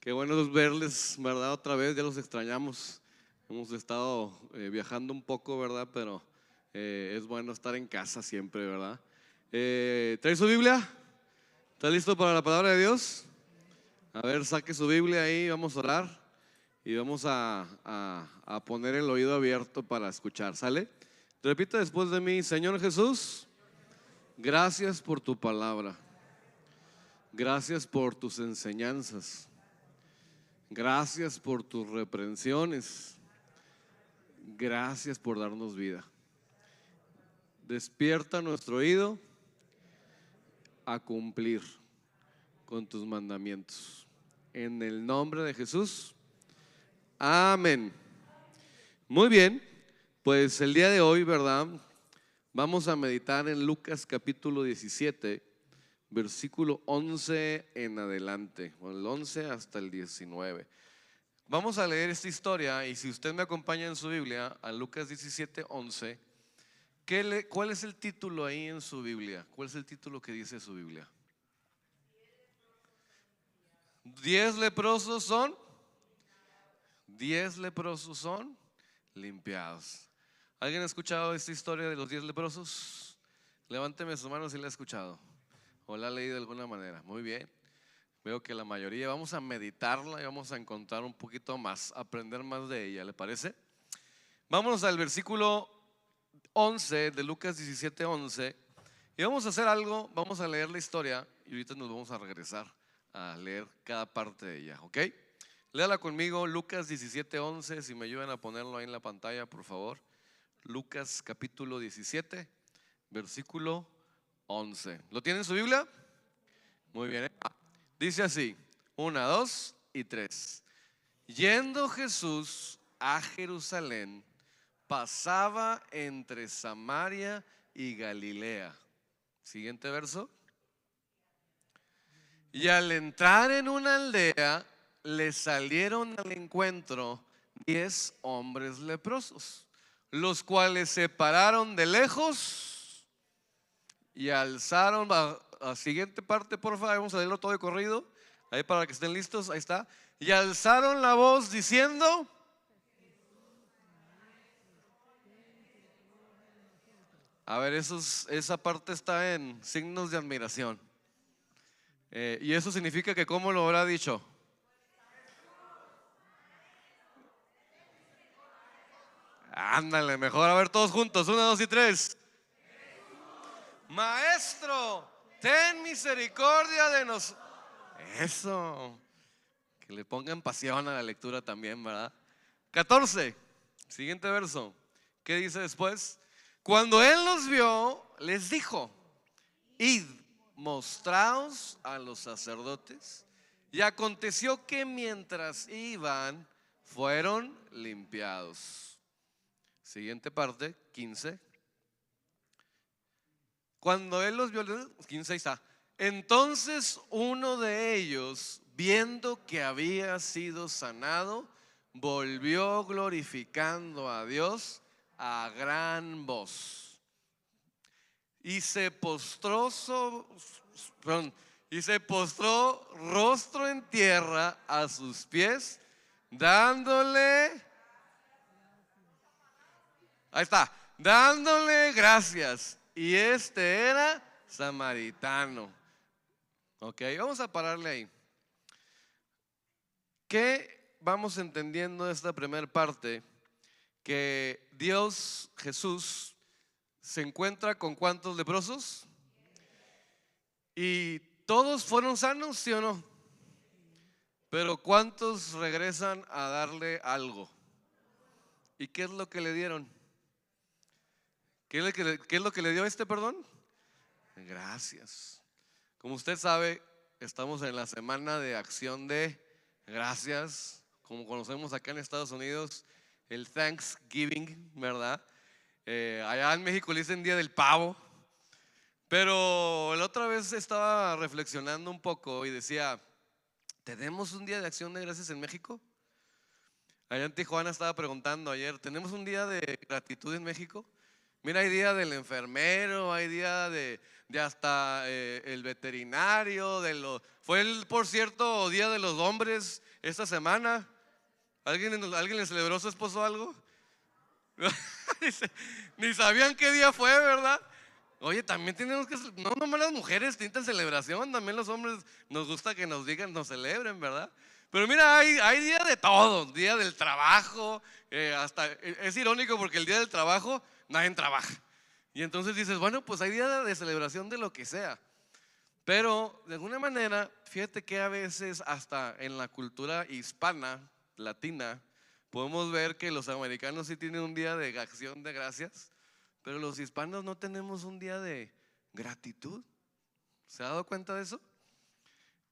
Qué bueno verles, ¿verdad? Otra vez, ya los extrañamos. Hemos estado viajando un poco, ¿verdad? Pero es bueno estar en casa siempre, ¿verdad? ¿Trae su Biblia? ¿Está listo para la palabra de Dios? A ver, saque su Biblia ahí, vamos a orar y vamos a poner el oído abierto para escuchar, ¿sale? Repita después de mí: Señor Jesús, gracias por tu palabra. Gracias por tus enseñanzas. Gracias por tus reprensiones. Gracias por darnos vida. Despierta nuestro oído a cumplir con tus mandamientos. En el nombre de Jesús. Amén. Muy bien, pues el día de hoy, ¿verdad? Vamos a meditar en Lucas capítulo 17, versículo 11 en adelante, el 11 hasta el 19. Vamos a leer esta historia y si usted me acompaña en su Biblia a Lucas 17, 11, ¿cuál es el título ahí en su Biblia? ¿Cuál es el título que dice su Biblia? 10 leprosos son 10 leprosos son limpiados. ¿Alguien ha escuchado esta historia de los 10 leprosos? Levánteme su mano si la ha escuchado o la ha leído de alguna manera. Muy bien. Veo que la mayoría. Vamos a meditarla y vamos a encontrar un poquito más, aprender más de ella, ¿le parece? Vámonos al versículo 11 de Lucas 17, 11 y vamos a hacer algo, vamos a leer la historia y ahorita nos vamos a regresar a leer cada parte de ella, ¿ok? Léala conmigo, Lucas 17, 11, si me ayudan a ponerlo ahí en la pantalla, por favor. Lucas capítulo 17, versículo 11. ¿Lo tiene en su Biblia? Muy bien. Dice así: 1, 2 y 3. Yendo Jesús a Jerusalén, pasaba entre Samaria y Galilea. Siguiente verso. Y al entrar en una aldea, le salieron al encuentro 10 hombres leprosos, los cuales se pararon de lejos y alzaron. La siguiente parte, por favor, vamos a leerlo todo de corrido, ahí para que estén listos, ahí está. Y alzaron la voz diciendo. A ver, esa parte está en signos de admiración. Y eso significa que, ¿cómo lo habrá dicho? Ándale, mejor, a ver todos juntos, 1, 2 y 3. Maestro, ten misericordia de nosotros. Eso, que le pongan pasión a la lectura también, ¿verdad? 14, siguiente verso. ¿Qué dice después? Cuando él los vio, les dijo: id, mostraos a los sacerdotes. Y aconteció que mientras iban, fueron limpiados. Siguiente parte, 15. Cuando él los vio, 15 está. Entonces uno de ellos, viendo que había sido sanado, volvió glorificando a Dios a gran voz. Y se postró rostro en tierra a sus pies, dándole, ahí está, dándole gracias. Y este era samaritano. Ok, vamos a pararle ahí. ¿Qué vamos entendiendo de esta primera parte? Que Dios, Jesús, se encuentra con ¿cuántos leprosos? Y todos fueron sanos, ¿sí o no? Pero ¿cuántos regresan a darle algo? ¿Y qué es lo que le dieron? ¿Qué es lo que le dio perdón? Gracias. Como usted sabe, estamos en la semana de acción de gracias, como conocemos acá en Estados Unidos, el Thanksgiving, ¿verdad? Allá en México le dicen Día del Pavo. Pero la otra vez estaba reflexionando un poco y decía: ¿tenemos un día de acción de gracias en México? Allá en Tijuana estaba preguntando ayer: ¿tenemos un día de gratitud en México? Mira, hay día del enfermero, hay día de hasta el veterinario, por cierto, día de los hombres esta semana. ¿Alguien le celebró a su esposo algo? Ni sabían qué día fue, ¿verdad? Oye, también tenemos que, no nomás las mujeres necesitan celebración, también los hombres nos gusta que nos digan, nos celebren, ¿verdad? Pero mira, hay día de todo, día del trabajo, hasta es irónico porque el día del trabajo nadie trabaja. Y entonces dices, bueno, pues hay día de celebración de lo que sea. Pero de alguna manera, fíjate que a veces hasta en la cultura hispana, latina, podemos ver que los americanos sí tienen un día de acción de gracias, pero los hispanos no tenemos un día de gratitud. ¿Se ha dado cuenta de eso?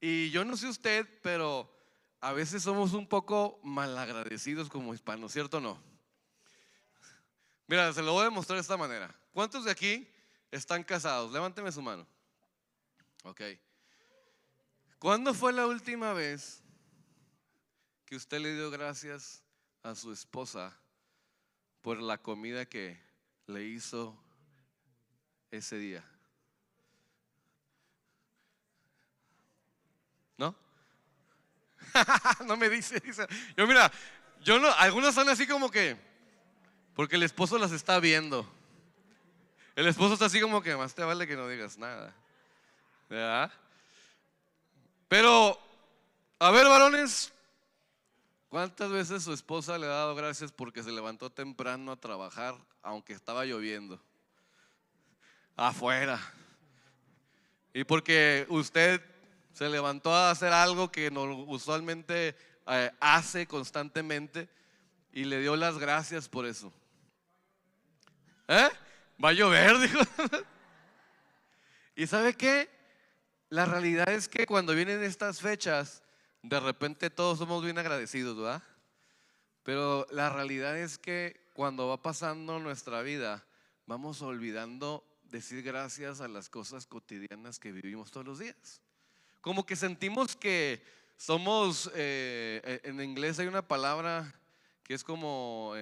Y yo no sé usted, pero a veces somos un poco malagradecidos como hispanos, ¿cierto o no? Mira, se lo voy a demostrar de esta manera. ¿Cuántos de aquí están casados? Levánteme su mano. Ok. ¿Cuándo fue la última vez que usted le dio gracias a su esposa por la comida que le hizo ese día? ¿No? No me dice. Yo mira, yo no, algunos son así como que, porque el esposo las está viendo. El esposo está así como que más te vale que no digas nada, ¿verdad? Pero, a ver, varones, ¿cuántas veces su esposa le ha dado gracias porque se levantó temprano a trabajar, aunque estaba lloviendo afuera? Y porque usted se levantó a hacer algo que no, usualmente hace constantemente y le dio las gracias por eso. ¿Eh? Va a llover, dijo. ¿Y sabe qué? La realidad es que cuando vienen estas fechas, de repente todos somos bien agradecidos, ¿verdad? Pero la realidad es que cuando va pasando nuestra vida, vamos olvidando decir gracias a las cosas cotidianas que vivimos todos los días. Como que sentimos que somos, en inglés hay una palabra que es como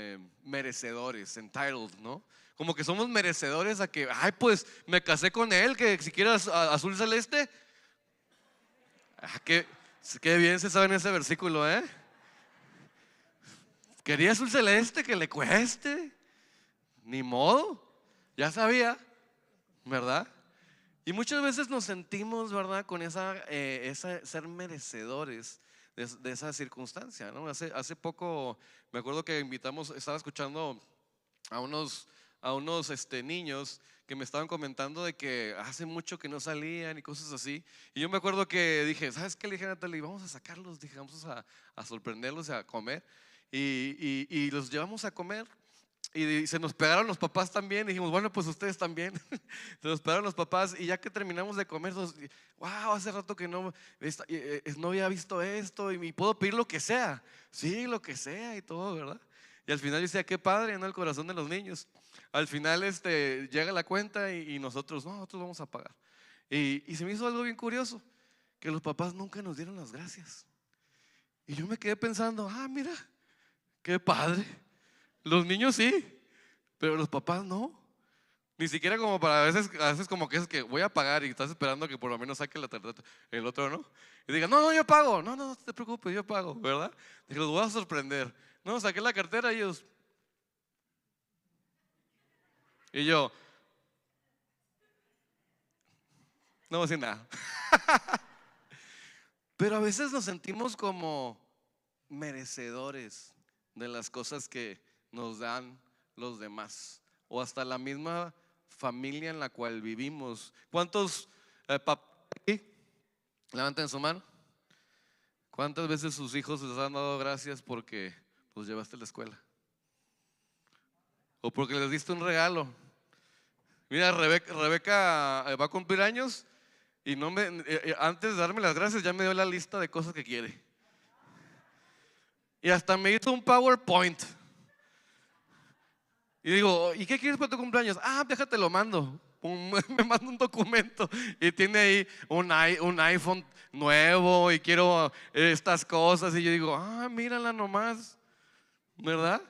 merecedores, entitled, ¿no? Como que somos merecedores a que, ay, pues me casé con él, que si quieres azul celeste. Qué bien se sabe en ese versículo, ¿eh? Quería azul celeste, que le cueste. Ni modo, ya sabía, ¿verdad? Y muchas veces nos sentimos, ¿verdad? Con esa ser merecedores de esa circunstancia, ¿no? Hace poco me acuerdo que estaba escuchando a unos niños que me estaban comentando de que hace mucho que no salían y cosas así. Y yo me acuerdo que dije, ¿sabes qué? Le dije a Natalie, vamos a sacarlos, dije, vamos a sorprenderlos, a comer. Y los llevamos a comer. Y se nos pegaron los papás también. Y dijimos, bueno, pues ustedes también. Se nos pegaron los papás. Y ya que terminamos de comer, wow, hace rato que no había visto esto. Y puedo pedir lo que sea. Sí, lo que sea y todo, ¿verdad? Y al final yo decía, qué padre, ¿no? El corazón de los niños. Al final llega la cuenta y nosotros vamos a pagar. Y se me hizo algo bien curioso, que los papás nunca nos dieron las gracias. Y yo me quedé pensando, mira, qué padre. Los niños sí, pero los papás no. Ni siquiera como para a veces como que es que voy a pagar y estás esperando que por lo menos saque la tarjeta, el otro no. Y diga, no, yo pago. No, no, no te preocupes, yo pago, ¿verdad? Dije, los voy a sorprender. No, saqué la cartera y ellos. Y yo, no voy a decir nada. Pero a veces nos sentimos como merecedores de las cosas que nos dan los demás o hasta la misma familia en la cual vivimos. ¿Cuántos papás aquí? Levanten su mano. ¿Cuántas veces sus hijos les han dado gracias porque los llevaste a la escuela? O porque les diste un regalo. Mira, Rebeca va a cumplir años y antes de darme las gracias ya me dio la lista de cosas que quiere. Y hasta me hizo un PowerPoint. Y digo, ¿y qué quieres para tu cumpleaños? Déjate lo mando. Me manda un documento y tiene ahí un iPhone nuevo y quiero estas cosas. Y yo digo, mírala nomás, ¿verdad?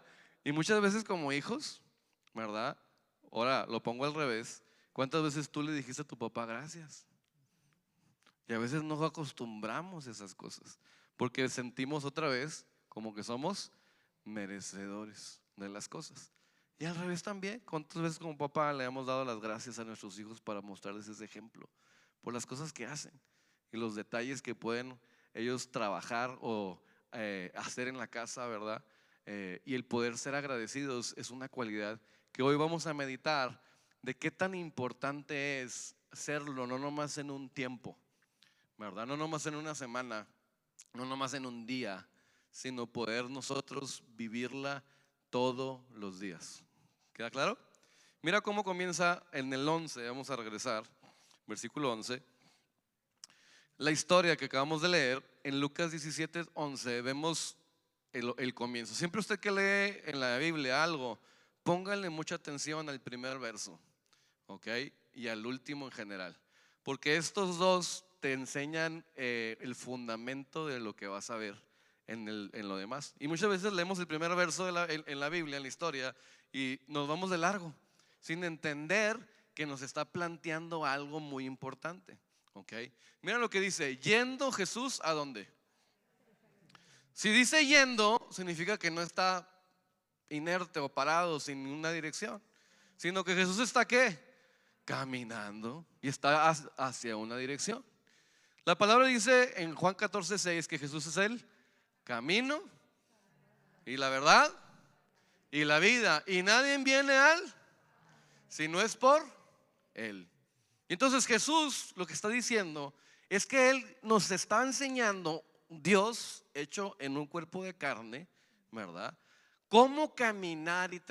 Y muchas veces como hijos, ¿verdad? Ahora lo pongo al revés. ¿Cuántas veces tú le dijiste a tu papá gracias? Y a veces no acostumbramos esas cosas. porque sentimos otra vez como que somos merecedores de las cosas. Y al revés también, ¿cuántas veces como papá le hemos dado las gracias a nuestros hijos para mostrarles ese ejemplo? Por las cosas que hacen y los detalles que pueden ellos trabajar o hacer en la casa, ¿verdad? Y el poder ser agradecidos es una cualidad que hoy vamos a meditar de qué tan importante es serlo, no nomás en un tiempo, ¿verdad? No nomás en una semana, no nomás en un día, sino poder nosotros vivirla todos los días. ¿Queda claro? Mira cómo comienza en el 11, vamos a regresar, versículo 11. La historia que acabamos de leer en Lucas 17:11, vemos el comienzo. Siempre usted que lee en la Biblia algo, pónganle mucha atención al primer verso, ¿ok? Y al último en general, porque estos dos te enseñan el fundamento de lo que vas a ver en lo demás. Y muchas veces leemos el primer verso en la Biblia, en la historia, y nos vamos de largo, sin entender que nos está planteando algo muy importante. ¿Ok? Mira lo que dice, yendo Jesús ¿a dónde? Si dice yendo, significa que no está inerte o parado sin una dirección, sino que Jesús está ¿qué? Caminando y está hacia una dirección. La palabra dice en Juan 14:6 que Jesús es el camino y la verdad y la vida, y nadie viene al si no es por Él. Entonces Jesús lo que está diciendo es que Él nos está enseñando, Dios hecho en un cuerpo de carne, ¿verdad? Cómo caminar y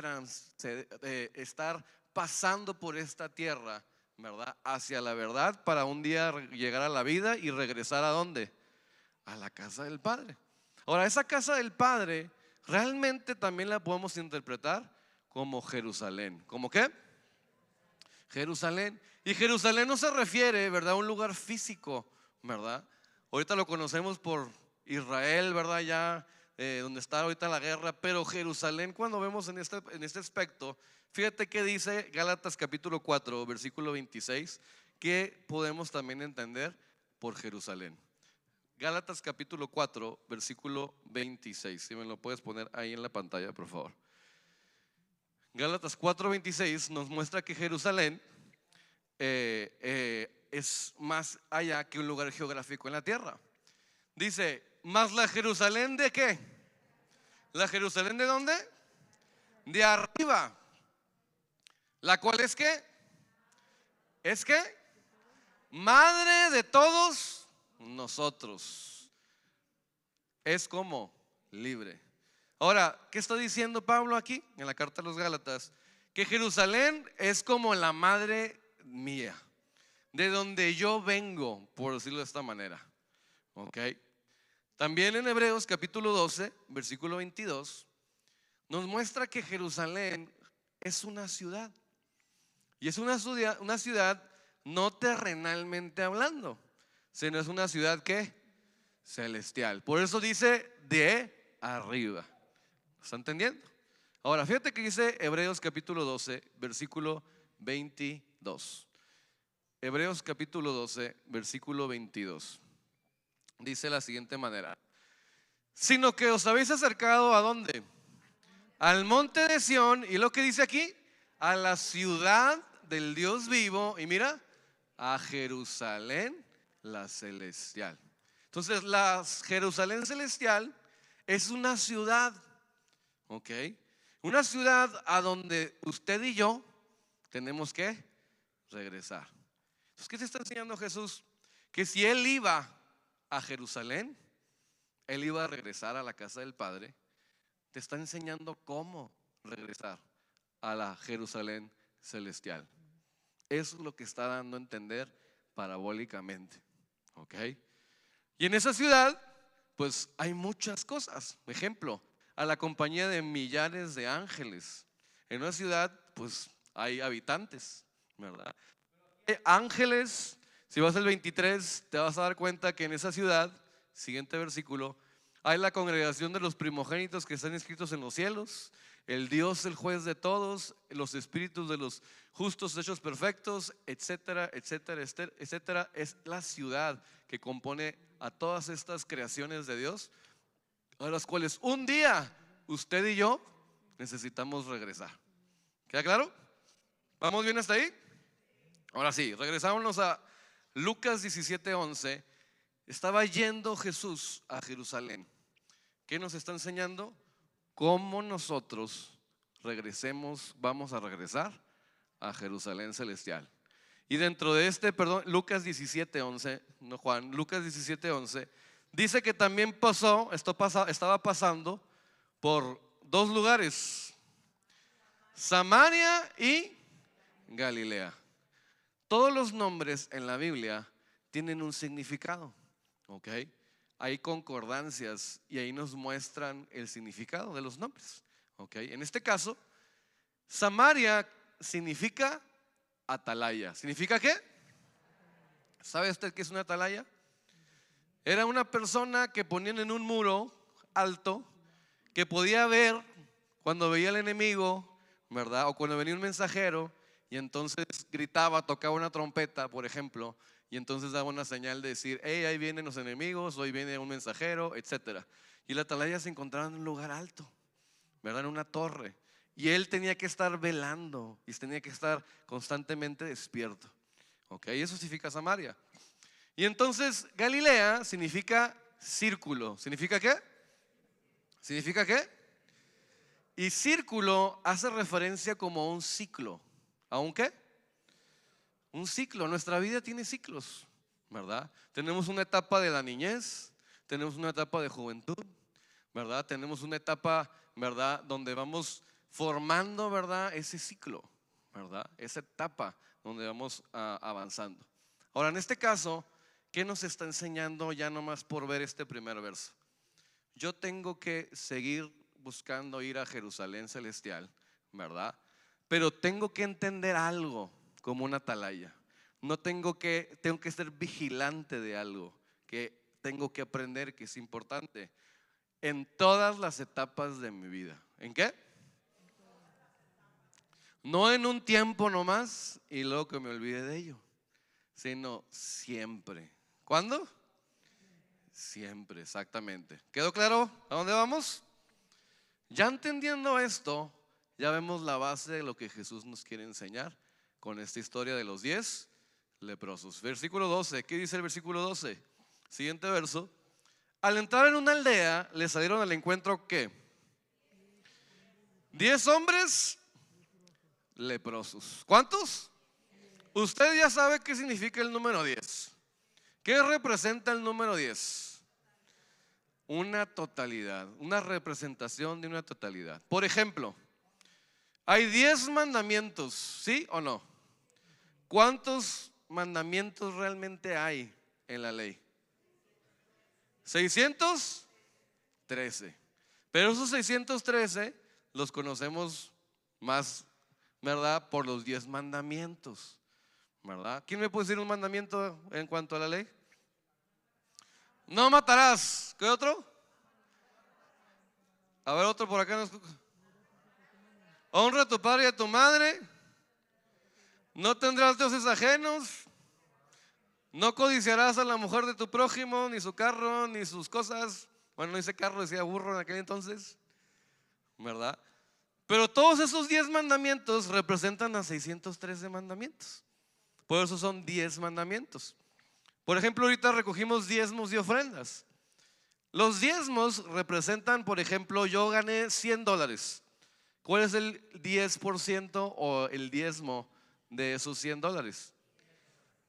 estar pasando por esta tierra, ¿verdad? Hacia la verdad para un día llegar a la vida y regresar ¿a dónde? A la casa del Padre. Ahora, esa casa del Padre realmente también la podemos interpretar como Jerusalén. ¿Cómo qué? Jerusalén. Y Jerusalén no se refiere, ¿verdad?, a un lugar físico, ¿verdad? Ahorita lo conocemos por Israel, ¿verdad? Ya donde está ahorita la guerra. Pero Jerusalén, cuando vemos en este aspecto, fíjate que dice Gálatas capítulo 4, versículo 26, que podemos también entender por Jerusalén. Gálatas capítulo 4, versículo 26. Si me lo puedes poner ahí en la pantalla, por favor. Gálatas 4:26 nos muestra que Jerusalén es más allá que un lugar geográfico en la tierra. Dice, ¿más la Jerusalén de qué? ¿La Jerusalén de dónde? De arriba. ¿La cual es qué? ¿Es qué? Madre de todos nosotros. Es como libre. Ahora, ¿qué está diciendo Pablo aquí en la carta a los Gálatas? Que Jerusalén es como la madre mía, de donde yo vengo, por decirlo de esta manera. ¿Ok? También en Hebreos capítulo 12, versículo 22, nos muestra que Jerusalén es una ciudad. Y es una ciudad no terrenalmente hablando, sino es una ciudad ¿qué? Celestial. Por eso dice de arriba. ¿Está entendiendo? Ahora, fíjate que dice Hebreos capítulo 12, versículo 22. Hebreos capítulo 12, versículo 22. Dice de la siguiente manera: sino que os habéis acercado ¿a dónde? Al monte de Sión. ¿Y lo que dice aquí? A la ciudad del Dios vivo. Y mira, a Jerusalén la celestial. Entonces la Jerusalén celestial es una ciudad, ¿ok? Una ciudad a donde usted y yo tenemos que regresar. Entonces, ¿qué te está enseñando Jesús? Que si Él iba a Jerusalén, Él iba a regresar a la casa del Padre. Te está enseñando cómo regresar a la Jerusalén celestial. Eso es lo que está dando a entender parabólicamente, ¿ok? Y en esa ciudad, pues hay muchas cosas. Por ejemplo, a la compañía de millares de ángeles. En una ciudad, pues hay habitantes, ¿verdad? Ángeles, si vas al 23, te vas a dar cuenta que en esa ciudad, siguiente versículo, hay la congregación de los primogénitos que están inscritos en los cielos. el Dios, el juez de todos, los espíritus de los justos hechos perfectos, etcétera, etcétera, etcétera. Es la ciudad que compone a todas estas creaciones de Dios, a las cuales un día usted y yo necesitamos regresar. ¿Queda claro? ¿Vamos bien hasta ahí? Ahora sí, regresámonos a Lucas 17:11. Estaba yendo Jesús a Jerusalén. ¿Qué nos está enseñando? Cómo nosotros vamos a regresar a Jerusalén celestial. Y dentro de Lucas 17:11, no Juan, Lucas 17:11, dice que también estaba pasando por dos lugares, Samaria y Galilea. Todos los nombres en la Biblia tienen un significado, ¿ok? Hay concordancias y ahí nos muestran el significado de los nombres, ¿ok? En este caso, Samaria significa atalaya. ¿Significa qué? ¿Sabe usted qué es una atalaya? Era una persona que ponían en un muro alto que podía ver cuando veía al enemigo, ¿verdad? O cuando venía un mensajero y entonces gritaba, tocaba una trompeta, por ejemplo, y entonces daba una señal de decir: hey, ahí vienen los enemigos, hoy viene un mensajero, etcétera. Y la atalaya se encontraba en un lugar alto, ¿verdad? En una torre. Y él tenía que estar velando y tenía que estar constantemente despierto, ¿ok? Eso significa Samaria. Y entonces Galilea significa círculo. ¿Significa qué? ¿Significa qué? Y círculo hace referencia como a un ciclo. ¿A un qué? Un ciclo. Nuestra vida tiene ciclos, ¿verdad? Tenemos una etapa de la niñez, tenemos una etapa de juventud, ¿verdad? Tenemos una etapa, ¿verdad?, donde vamos formando, ¿verdad?, ese ciclo, ¿verdad? Esa etapa donde vamos avanzando. Ahora, en este caso, ¿qué nos está enseñando ya nomás por ver este primer verso? Yo tengo que seguir buscando ir a Jerusalén celestial, ¿verdad? Pero tengo que entender algo como una atalaya. Tengo que ser vigilante de algo que tengo que aprender, que es importante en todas las etapas de mi vida. ¿En qué? No en un tiempo nomás y luego que me olvide de ello, sino siempre. ¿Cuándo? Siempre, exactamente. ¿Quedó claro a dónde vamos? Ya entendiendo esto, ya vemos la base de lo que Jesús nos quiere enseñar con esta historia de los 10 leprosos. Versículo 12, ¿qué dice el versículo 12? Siguiente verso. Al entrar en una aldea, le salieron al encuentro ¿qué? 10 hombres leprosos. ¿Cuántos? Usted ya sabe qué significa el número 10. ¿Qué representa el número 10? Una totalidad, una representación de una totalidad. Por ejemplo, hay 10 mandamientos, ¿sí o no? ¿Cuántos mandamientos realmente hay en la ley? 613. Pero esos 613 los conocemos más, ¿verdad?, por los 10 mandamientos, ¿verdad? ¿Quién me puede decir un mandamiento en cuanto a la ley? No matarás. ¿Qué otro? A ver, otro por acá. Honra a tu padre y a tu madre. No tendrás dioses ajenos. No codiciarás a la mujer de tu prójimo, ni su carro, ni sus cosas. Bueno, no dice carro, decía burro en aquel entonces, ¿verdad? Pero todos esos 10 mandamientos representan a 613 mandamientos. Por eso son 10 mandamientos. Por ejemplo, ahorita recogimos diezmos y ofrendas. Los diezmos representan, por ejemplo, yo gané $100. ¿Cuál es el 10% o el diezmo de esos $100?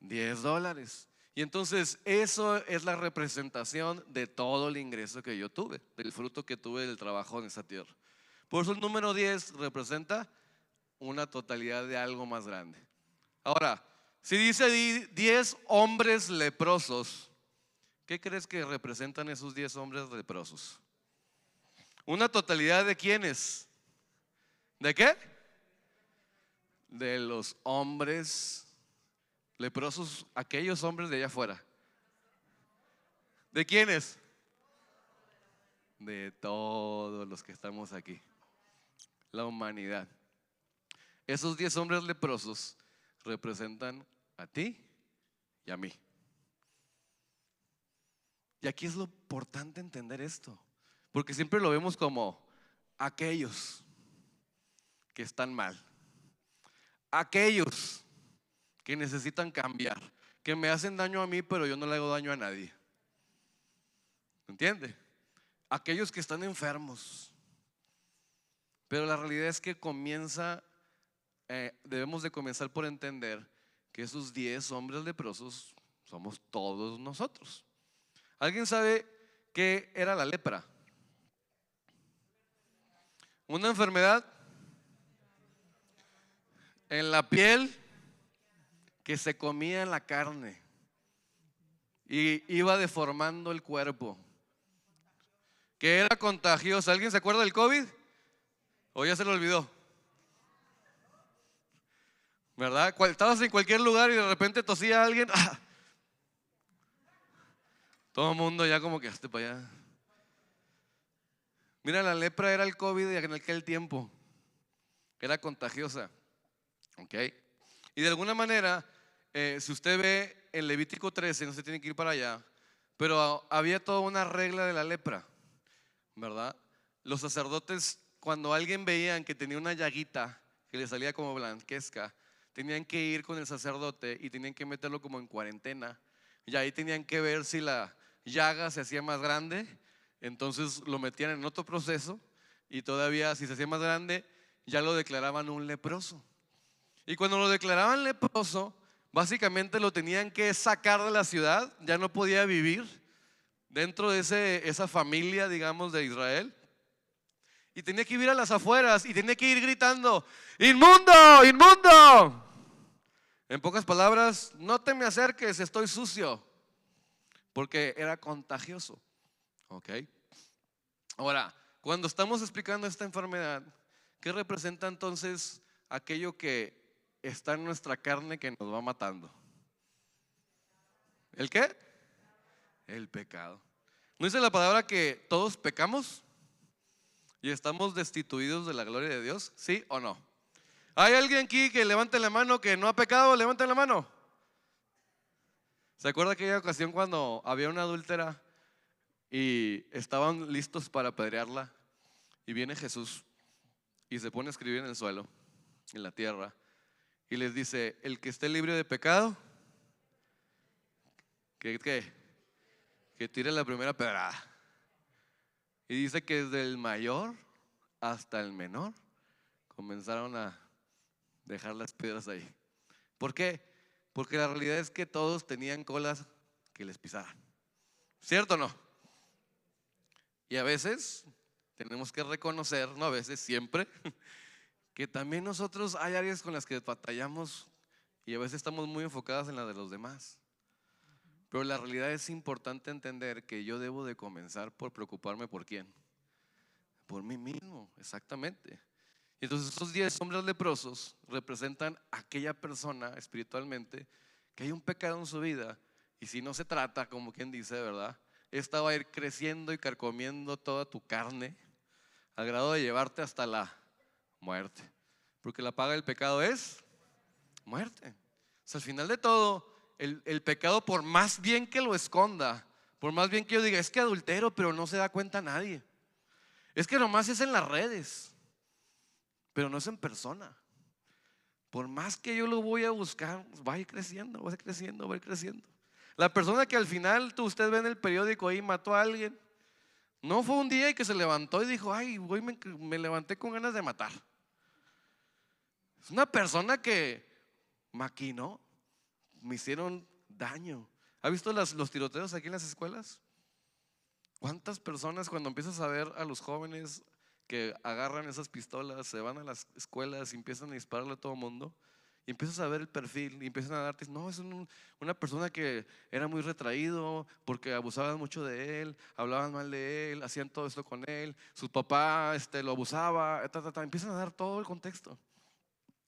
$10. Y entonces eso es la representación de todo el ingreso que yo tuve, del fruto que tuve del trabajo en esta tierra. Por eso el número 10 representa una totalidad de algo más grande. Ahora, si dice 10 hombres leprosos, ¿qué crees que representan esos 10 hombres leprosos? ¿Una totalidad de quiénes? ¿De qué? De los hombres leprosos, aquellos hombres de allá afuera. ¿De quiénes? De todos los que estamos aquí. la humanidad. Esos 10 hombres leprosos representan a ti y a mí. Y aquí es lo importante entender esto, porque siempre lo vemos como aquellos que están mal, aquellos que necesitan cambiar, que me hacen daño a mí, pero yo no le hago daño a nadie. ¿Entiende? Aquellos que están enfermos. Pero la realidad es que debemos de comenzar por entender que esos 10 hombres leprosos somos todos nosotros. ¿Alguien sabe qué era la lepra? Una enfermedad en la piel que se comía en la carne y iba deformando el cuerpo, que era contagiosa. ¿Alguien se acuerda del COVID? ¿O ya se lo olvidó? ¿Verdad? Estabas en cualquier lugar y de repente tosía a alguien. ¡Ah! Todo el mundo ya como que hasta para allá. Mira, la lepra era el COVID en aquel tiempo. Era contagiosa. ¿Ok? Y de alguna manera, si usted ve en Levítico 13, no se tiene que ir para allá, pero había toda una regla de la lepra, ¿verdad? Los sacerdotes, cuando alguien veían que tenía una llaguita que le salía como blanquesca, tenían que ir con el sacerdote y tenían que meterlo como en cuarentena. Y ahí tenían que ver si la llaga se hacía más grande, entonces lo metían en otro proceso y todavía si se hacía más grande ya lo declaraban un leproso. Y cuando lo declaraban leproso, básicamente lo tenían que sacar de la ciudad, ya no podía vivir dentro de esa familia, digamos, de Israel. Y tenía que vivir a las afueras y tenía que ir gritando: ¡inmundo! ¡Inmundo! En pocas palabras, no te me acerques, estoy sucio, porque era contagioso. ¿Ok? Ahora, cuando estamos explicando esta enfermedad, ¿qué representa entonces aquello que está en nuestra carne que nos va matando? ¿El qué? El pecado. ¿No dice la palabra que todos pecamos y estamos destituidos de la gloria de Dios? ¿Sí o no? ¿Hay alguien aquí que levante la mano que no ha pecado? Levante la mano. ¿Se acuerda aquella ocasión cuando había una adúltera y estaban listos para apedrearla? Y viene Jesús y se pone a escribir en el suelo, en la tierra, y les dice: el que esté libre de pecado, que tire la primera pedrada. Y dice que desde el mayor hasta el menor comenzaron a dejar las piedras ahí. ¿Por qué? Porque la realidad es que todos tenían colas que les pisaran. ¿Cierto o no? Y a veces tenemos que reconocer, no a veces, siempre, que también nosotros hay áreas con las que batallamos y a veces estamos muy enfocados en las de los demás. Pero la realidad es importante entender que yo debo de comenzar por preocuparme ¿por quién? Por mí mismo, exactamente. Y entonces estos 10 hombres leprosos representan a aquella persona espiritualmente que hay un pecado en su vida y si no se trata, como quien dice, ¿verdad? Esta va a ir creciendo y carcomiendo toda tu carne al grado de llevarte hasta la muerte. Porque la paga del pecado es muerte. O sea, al final de todo, el pecado, por más bien que lo esconda, por más bien que yo diga, es que adultero, pero no se da cuenta nadie. Es que nomás es en las redes, pero no es en persona. Por más que yo lo voy a buscar, va a ir creciendo, va a ir creciendo, va a ir creciendo. La persona que al final usted ve en el periódico ahí mató a alguien, no fue un día y que se levantó y dijo: ay, güey, me levanté con ganas de matar. Es una persona que maquinó, me hicieron daño. ¿Ha visto los tiroteos aquí en las escuelas? ¿Cuántas personas cuando empiezas a ver a los jóvenes que agarran esas pistolas, se van a las escuelas y empiezan a dispararle a todo el mundo? Y empiezas a ver el perfil y empiezan a darte, no, es una persona que era muy retraído porque abusaban mucho de él, hablaban mal de él, hacían todo esto con él, su papá lo abusaba, empiezan a dar todo el contexto.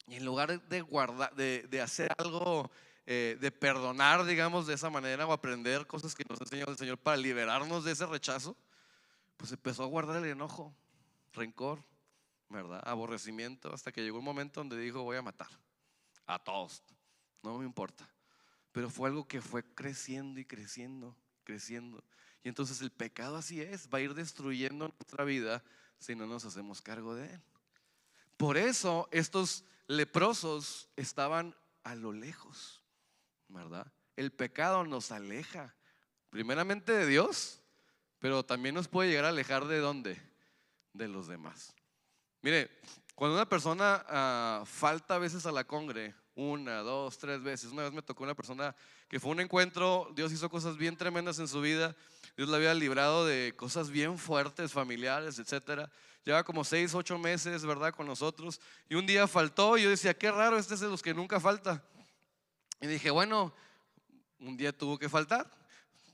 Y en lugar de guardar, de hacer algo, de perdonar, digamos, de esa manera, o aprender cosas que nos ha enseñado el Señor para liberarnos de ese rechazo, pues empezó a guardar el enojo, rencor, ¿verdad? Aborrecimiento, hasta que llegó un momento donde dijo: voy a matar a todos, no me importa. Pero fue algo que fue creciendo y creciendo, creciendo. Y entonces el pecado así es, va a ir destruyendo nuestra vida si no nos hacemos cargo de él. Por eso estos leprosos estaban a lo lejos, ¿verdad? El pecado nos aleja, primeramente de Dios, pero también nos puede llegar a alejar ¿de dónde? De los demás. Mire, cuando una persona falta a veces a la congre, 1, 2, 3 veces. Una vez me tocó una persona que fue a un encuentro, Dios hizo cosas bien tremendas en su vida, Dios la había librado de cosas bien fuertes, familiares, etcétera. Lleva como 6, 8 meses, ¿verdad?, con nosotros. Y un día faltó y yo decía: qué raro, este es de los que nunca falta. Y dije: bueno, un día tuvo que faltar.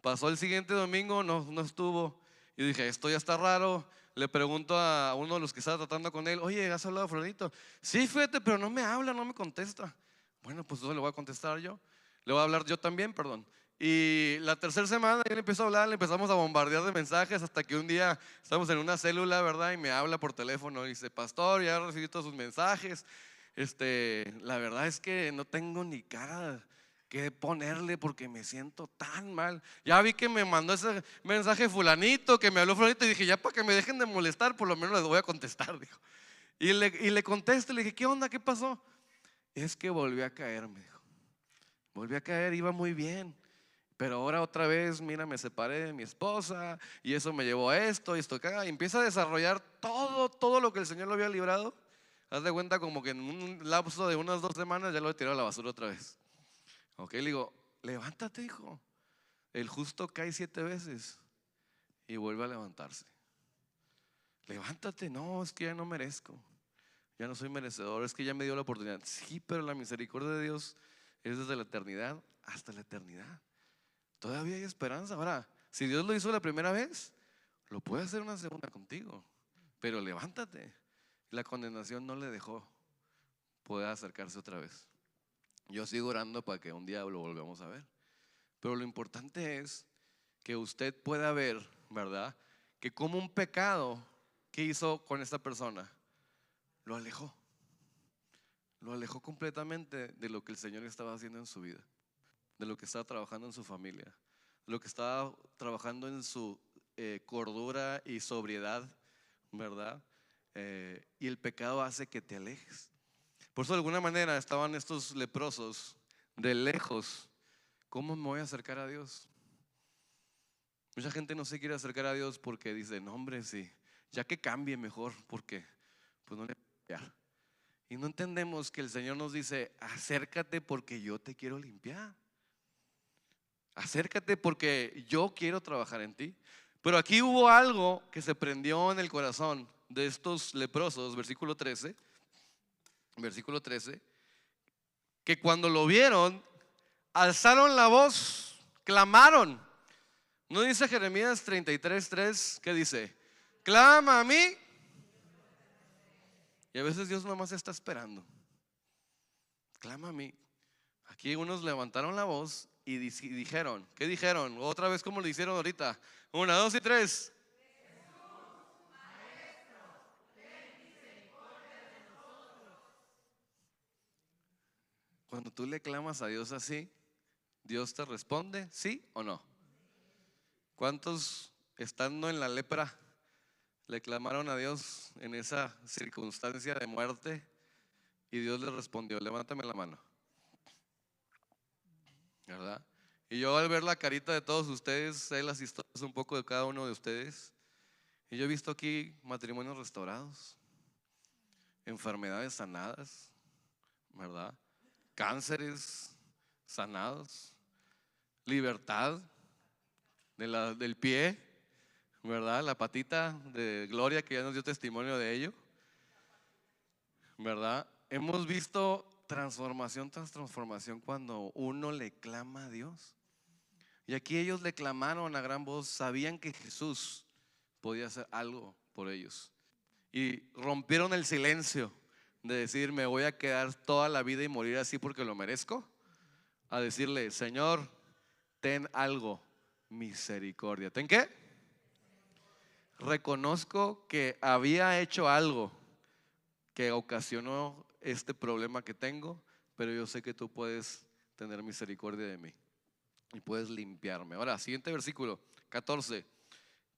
Pasó el siguiente domingo, no estuvo. Y dije: esto ya está raro. Le pregunto a uno de los que estaba tratando con él: oye, ¿has hablado, Fredito? Sí, fíjate, pero no me habla, no me contesta. Bueno, pues entonces le voy a contestar yo. Le voy a hablar yo también, perdón. Y la tercera semana yo le empiezo a hablar, le empezamos a bombardear de mensajes, hasta que un día estamos en una célula, ¿verdad? Y me habla por teléfono y dice: pastor, ya recibí todos sus mensajes. La verdad es que no tengo ni cara que ponerle porque me siento tan mal. Ya vi que me mandó ese mensaje fulanito, que me habló fulanito, y dije: ya para que me dejen de molestar, por lo menos les voy a contestar, dijo. Y le contesto, le dije: ¿qué onda? ¿Qué pasó? Es que volví a caer, me dijo. Volví a caer, iba muy bien, pero ahora otra vez, mira, me separé de mi esposa y eso me llevó a esto y esto acá. Y empieza a desarrollar todo lo que el Señor lo había librado. Haz de cuenta como que en un lapso de unas 2 semanas ya lo he tirado a la basura otra vez. Ok, le digo: levántate, hijo. El justo cae 7 veces y vuelve a levantarse. Levántate. No, es que ya no merezco, ya no soy merecedor, es que ya me dio la oportunidad. Sí, pero la misericordia de Dios es desde la eternidad hasta la eternidad. Todavía hay esperanza. Ahora, si Dios lo hizo la primera vez, lo puede hacer una segunda contigo. Pero levántate. La condenación no le dejó poder acercarse otra vez. Yo sigo orando para que un día lo volvamos a ver. Pero lo importante es que usted pueda ver, ¿verdad?, que como un pecado que hizo con esta persona lo alejó. Lo alejó completamente de lo que el Señor estaba haciendo en su vida, de lo que estaba trabajando en su familia, de lo que estaba trabajando en su cordura y sobriedad, ¿verdad? Y el pecado hace que te alejes. Por eso de alguna manera estaban estos leprosos de lejos. ¿Cómo me voy a acercar a Dios? Mucha gente no se quiere acercar a Dios porque dice: no, hombre, sí, ya que cambie mejor, porque pues no le voy a cambiar. Y no entendemos que el Señor nos dice: acércate porque yo te quiero limpiar. Acércate porque yo quiero trabajar en ti. Pero aquí hubo algo que se prendió en el corazón de estos leprosos, versículo 13, que cuando lo vieron, alzaron la voz, clamaron. ¿No dice Jeremías 33:3 que dice: clama a mí? Y a veces Dios nomás está esperando. Clama a mí. Aquí unos levantaron la voz y dijeron: ¿qué dijeron? Otra vez, como lo hicieron ahorita. 1, 2 y 3. Cuando tú le clamas a Dios así, ¿Dios te responde, sí o no? ¿Cuántos, estando en la lepra, le clamaron a Dios en esa circunstancia de muerte y Dios le respondió? Levántame la mano, ¿verdad? Y yo, al ver la carita de todos ustedes, sé las historias un poco de cada uno de ustedes, y yo he visto aquí matrimonios restaurados, enfermedades sanadas, ¿verdad? Cánceres sanados, libertad del pie, ¿verdad? La patita de Gloria, que ya nos dio testimonio de ello, ¿verdad? Hemos visto transformación tras transformación cuando uno le clama a Dios. Y aquí ellos le clamaron a gran voz, sabían que Jesús podía hacer algo por ellos. Y rompieron el silencio de decir: me voy a quedar toda la vida y morir así porque lo merezco, a decirle: Señor, ten algo, misericordia. ¿Ten qué? Reconozco que había hecho algo, que ocasionó este problema que tengo, pero yo sé que tú puedes tener misericordia de mí y puedes limpiarme. Ahora, siguiente versículo, 14,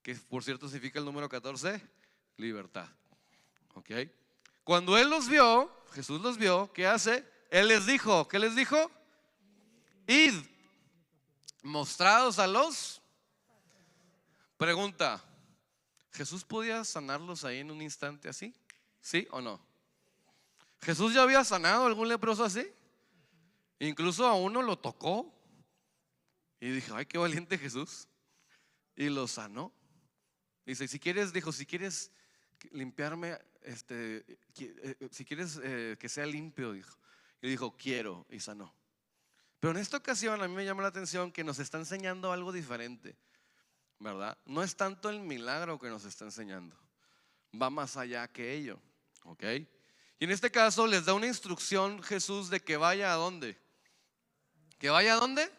que por cierto significa el número 14, libertad. ¿Ok? Cuando Él los vio, Jesús los vio, ¿qué hace? Él les dijo, ¿qué les dijo? Id, mostrados a los. Pregunta, ¿Jesús podía sanarlos ahí en un instante así? ¿Sí o no? ¿Jesús ya había sanado a algún leproso así? Incluso a uno lo tocó y dije, ay, qué valiente Jesús. Y lo sanó. Dice, si quieres, dijo, si quieres limpiarme, si quieres que sea limpio, dijo. Y dijo, quiero, y sanó. Pero en esta ocasión a mí me llama la atención que nos está enseñando algo diferente, ¿verdad? No es tanto el milagro que nos está enseñando, va más allá que ello, ¿ok? Y en este caso les da una instrucción Jesús de que vaya a dónde. ¿Que vaya a dónde?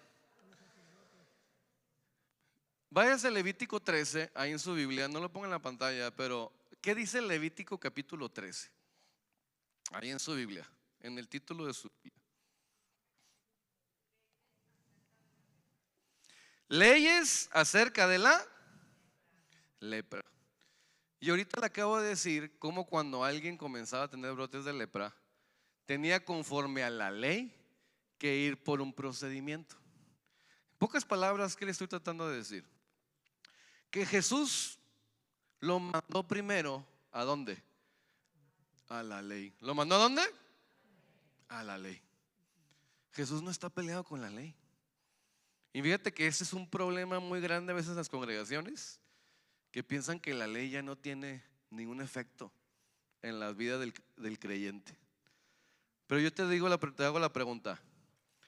Váyase a Levítico 13, ahí en su Biblia, no lo ponga en la pantalla, pero ¿qué dice Levítico capítulo 13? Ahí en su Biblia, en el título de su Biblia. Leyes acerca de la lepra. Y ahorita le acabo de decir cómo cuando alguien comenzaba a tener brotes de lepra, tenía conforme a la ley que ir por un procedimiento. En pocas palabras, ¿qué le estoy tratando de decir? Que Jesús lo mandó primero ¿a dónde? A la ley. ¿Lo mandó a dónde? A la ley. Jesús no está peleado con la ley. Y fíjate que ese es un problema muy grande a veces en las congregaciones, que piensan que la ley ya no tiene ningún efecto en la vida del creyente. Pero yo te digo, te hago la pregunta.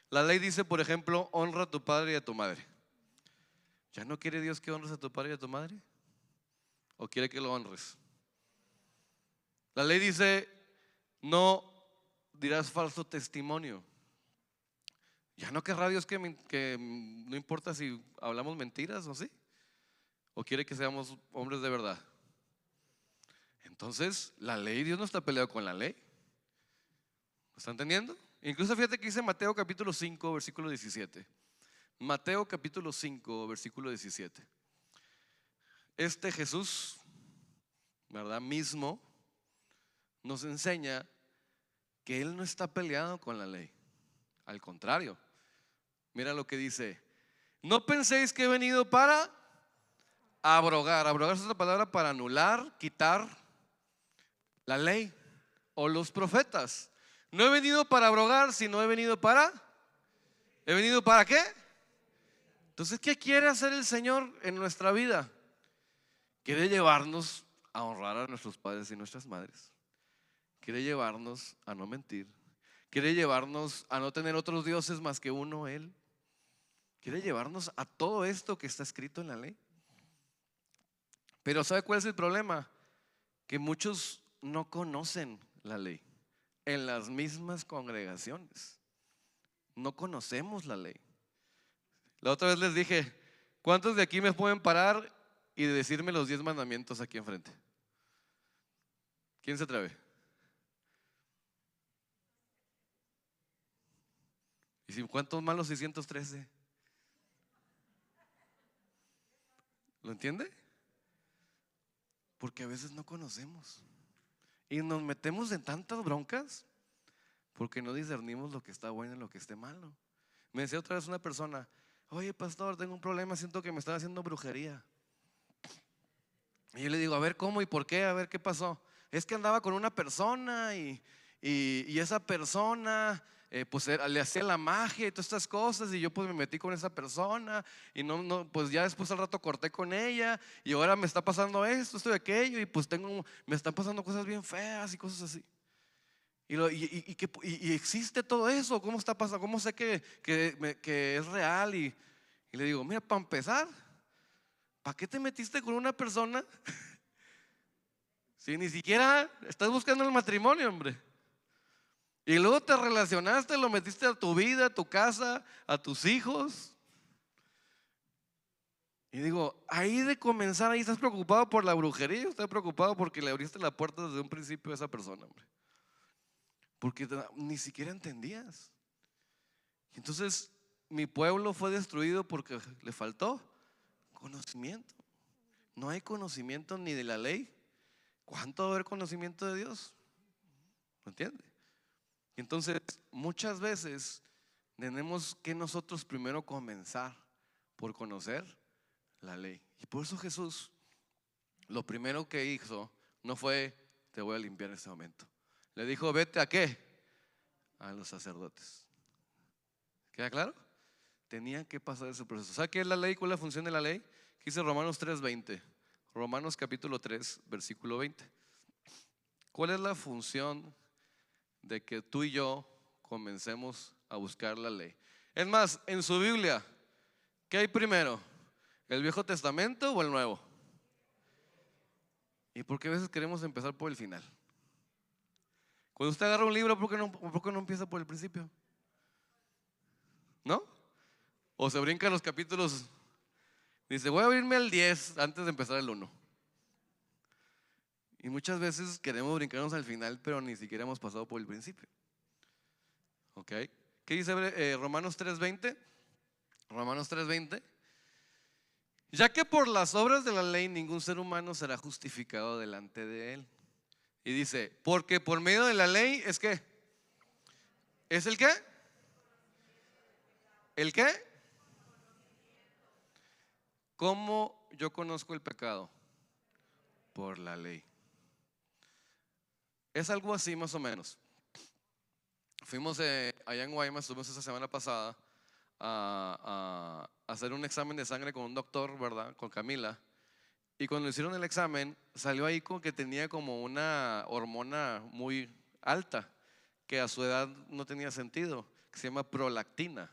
La ley dice, por ejemplo, honra a tu padre y a tu madre. ¿Ya no quiere Dios que honres a tu padre y a tu madre? ¿O quiere que lo honres? La ley dice, no dirás falso testimonio. ¿Ya no querrá Dios que no importa si hablamos mentiras o sí? ¿O quiere que seamos hombres de verdad? Entonces, la ley, Dios no está peleado con la ley. ¿Lo está entendiendo? Incluso fíjate que dice Mateo capítulo 5, versículo 17. Mateo capítulo 5, versículo 17. Este Jesús, ¿verdad? Mismo nos enseña que Él no está peleado con la ley. Al contrario, mira lo que dice. No penséis que he venido para abrogar. Abrogar es otra palabra para anular, quitar la ley o los profetas. No he venido para abrogar, sino he venido para. ¿He venido para qué? Entonces, ¿qué quiere hacer el Señor en nuestra vida? Quiere llevarnos a honrar a nuestros padres y nuestras madres. Quiere llevarnos a no mentir. Quiere llevarnos a no tener otros dioses más que uno, Él. Quiere llevarnos a todo esto que está escrito en la ley. Pero ¿sabe cuál es el problema? Que muchos no conocen la ley. En las mismas congregaciones no conocemos la ley. La otra vez les dije, ¿cuántos de aquí me pueden parar y decirme los 10 mandamientos aquí enfrente? ¿Quién se atreve? ¿Y si cuántos más los 613? ¿Lo entiende? Porque a veces no conocemos y nos metemos en tantas broncas porque no discernimos lo que está bueno y lo que esté malo. Me decía otra vez una persona, oye pastor, tengo un problema, siento que me están haciendo brujería. Y yo le digo, a ver cómo y por qué, a ver qué pasó. Es que andaba con una persona y esa persona pues le hacía la magia y todas estas cosas, y yo pues me metí con esa persona y pues ya después al rato corté con ella y ahora me está pasando esto y aquello, y pues me están pasando cosas bien feas y cosas así. Y existe todo eso. ¿Cómo está pasando? ¿Cómo sé que es real? Y le digo, mira, para empezar, ¿para qué te metiste con una persona si ni siquiera estás buscando el matrimonio, hombre? Y luego te relacionaste, lo metiste a tu vida, a tu casa, a tus hijos. Y digo, ahí de comenzar, ahí estás preocupado por la brujería, estás preocupado porque le abriste la puerta desde un principio a esa persona, hombre. porque ni siquiera entendías. Entonces mi pueblo fue destruido porque le faltó conocimiento. No hay conocimiento ni de la ley. ¿Cuánto va a haber conocimiento de Dios? ¿Me entiende? Entonces muchas veces tenemos que nosotros primero comenzar por conocer la ley. Y por eso Jesús lo primero que hizo no fue: te voy a limpiar en este momento. Le dijo: vete ¿a qué? A los sacerdotes. ¿Queda claro? Tenía que pasar ese proceso. ¿Sabe qué es la ley? ¿Cuál es la función de la ley? Que dice Romanos 3:20. Romanos capítulo 3, versículo 20. ¿Cuál es la función de que tú y yo comencemos a buscar la ley? Es más, en su Biblia, ¿qué hay primero? ¿El Viejo Testamento o el Nuevo? ¿Y por qué a veces queremos empezar por el final? Cuando usted agarra un libro, ¿por qué no empieza por el principio? ¿No? O se brinca los capítulos. Dice: voy a abrirme al 10 antes de empezar el 1. Y muchas veces queremos brincarnos al final, pero ni siquiera hemos pasado por el principio. ¿Ok? ¿Qué dice Romanos 3:20? Romanos 3:20. Ya que por las obras de la ley ningún ser humano será justificado delante de él. Y dice: porque por medio de la ley es ¿qué? ¿Es el qué? ¿El qué? ¿Cómo yo conozco el pecado? Por la ley. Es algo así más o menos. Fuimos allá en Guaymas, estuvimos esa semana pasada a hacer un examen de sangre con un doctor, ¿verdad? Con Camila. Y cuando hicieron el examen, salió ahí con que tenía como una hormona muy alta, que a su edad no tenía sentido, que se llama prolactina.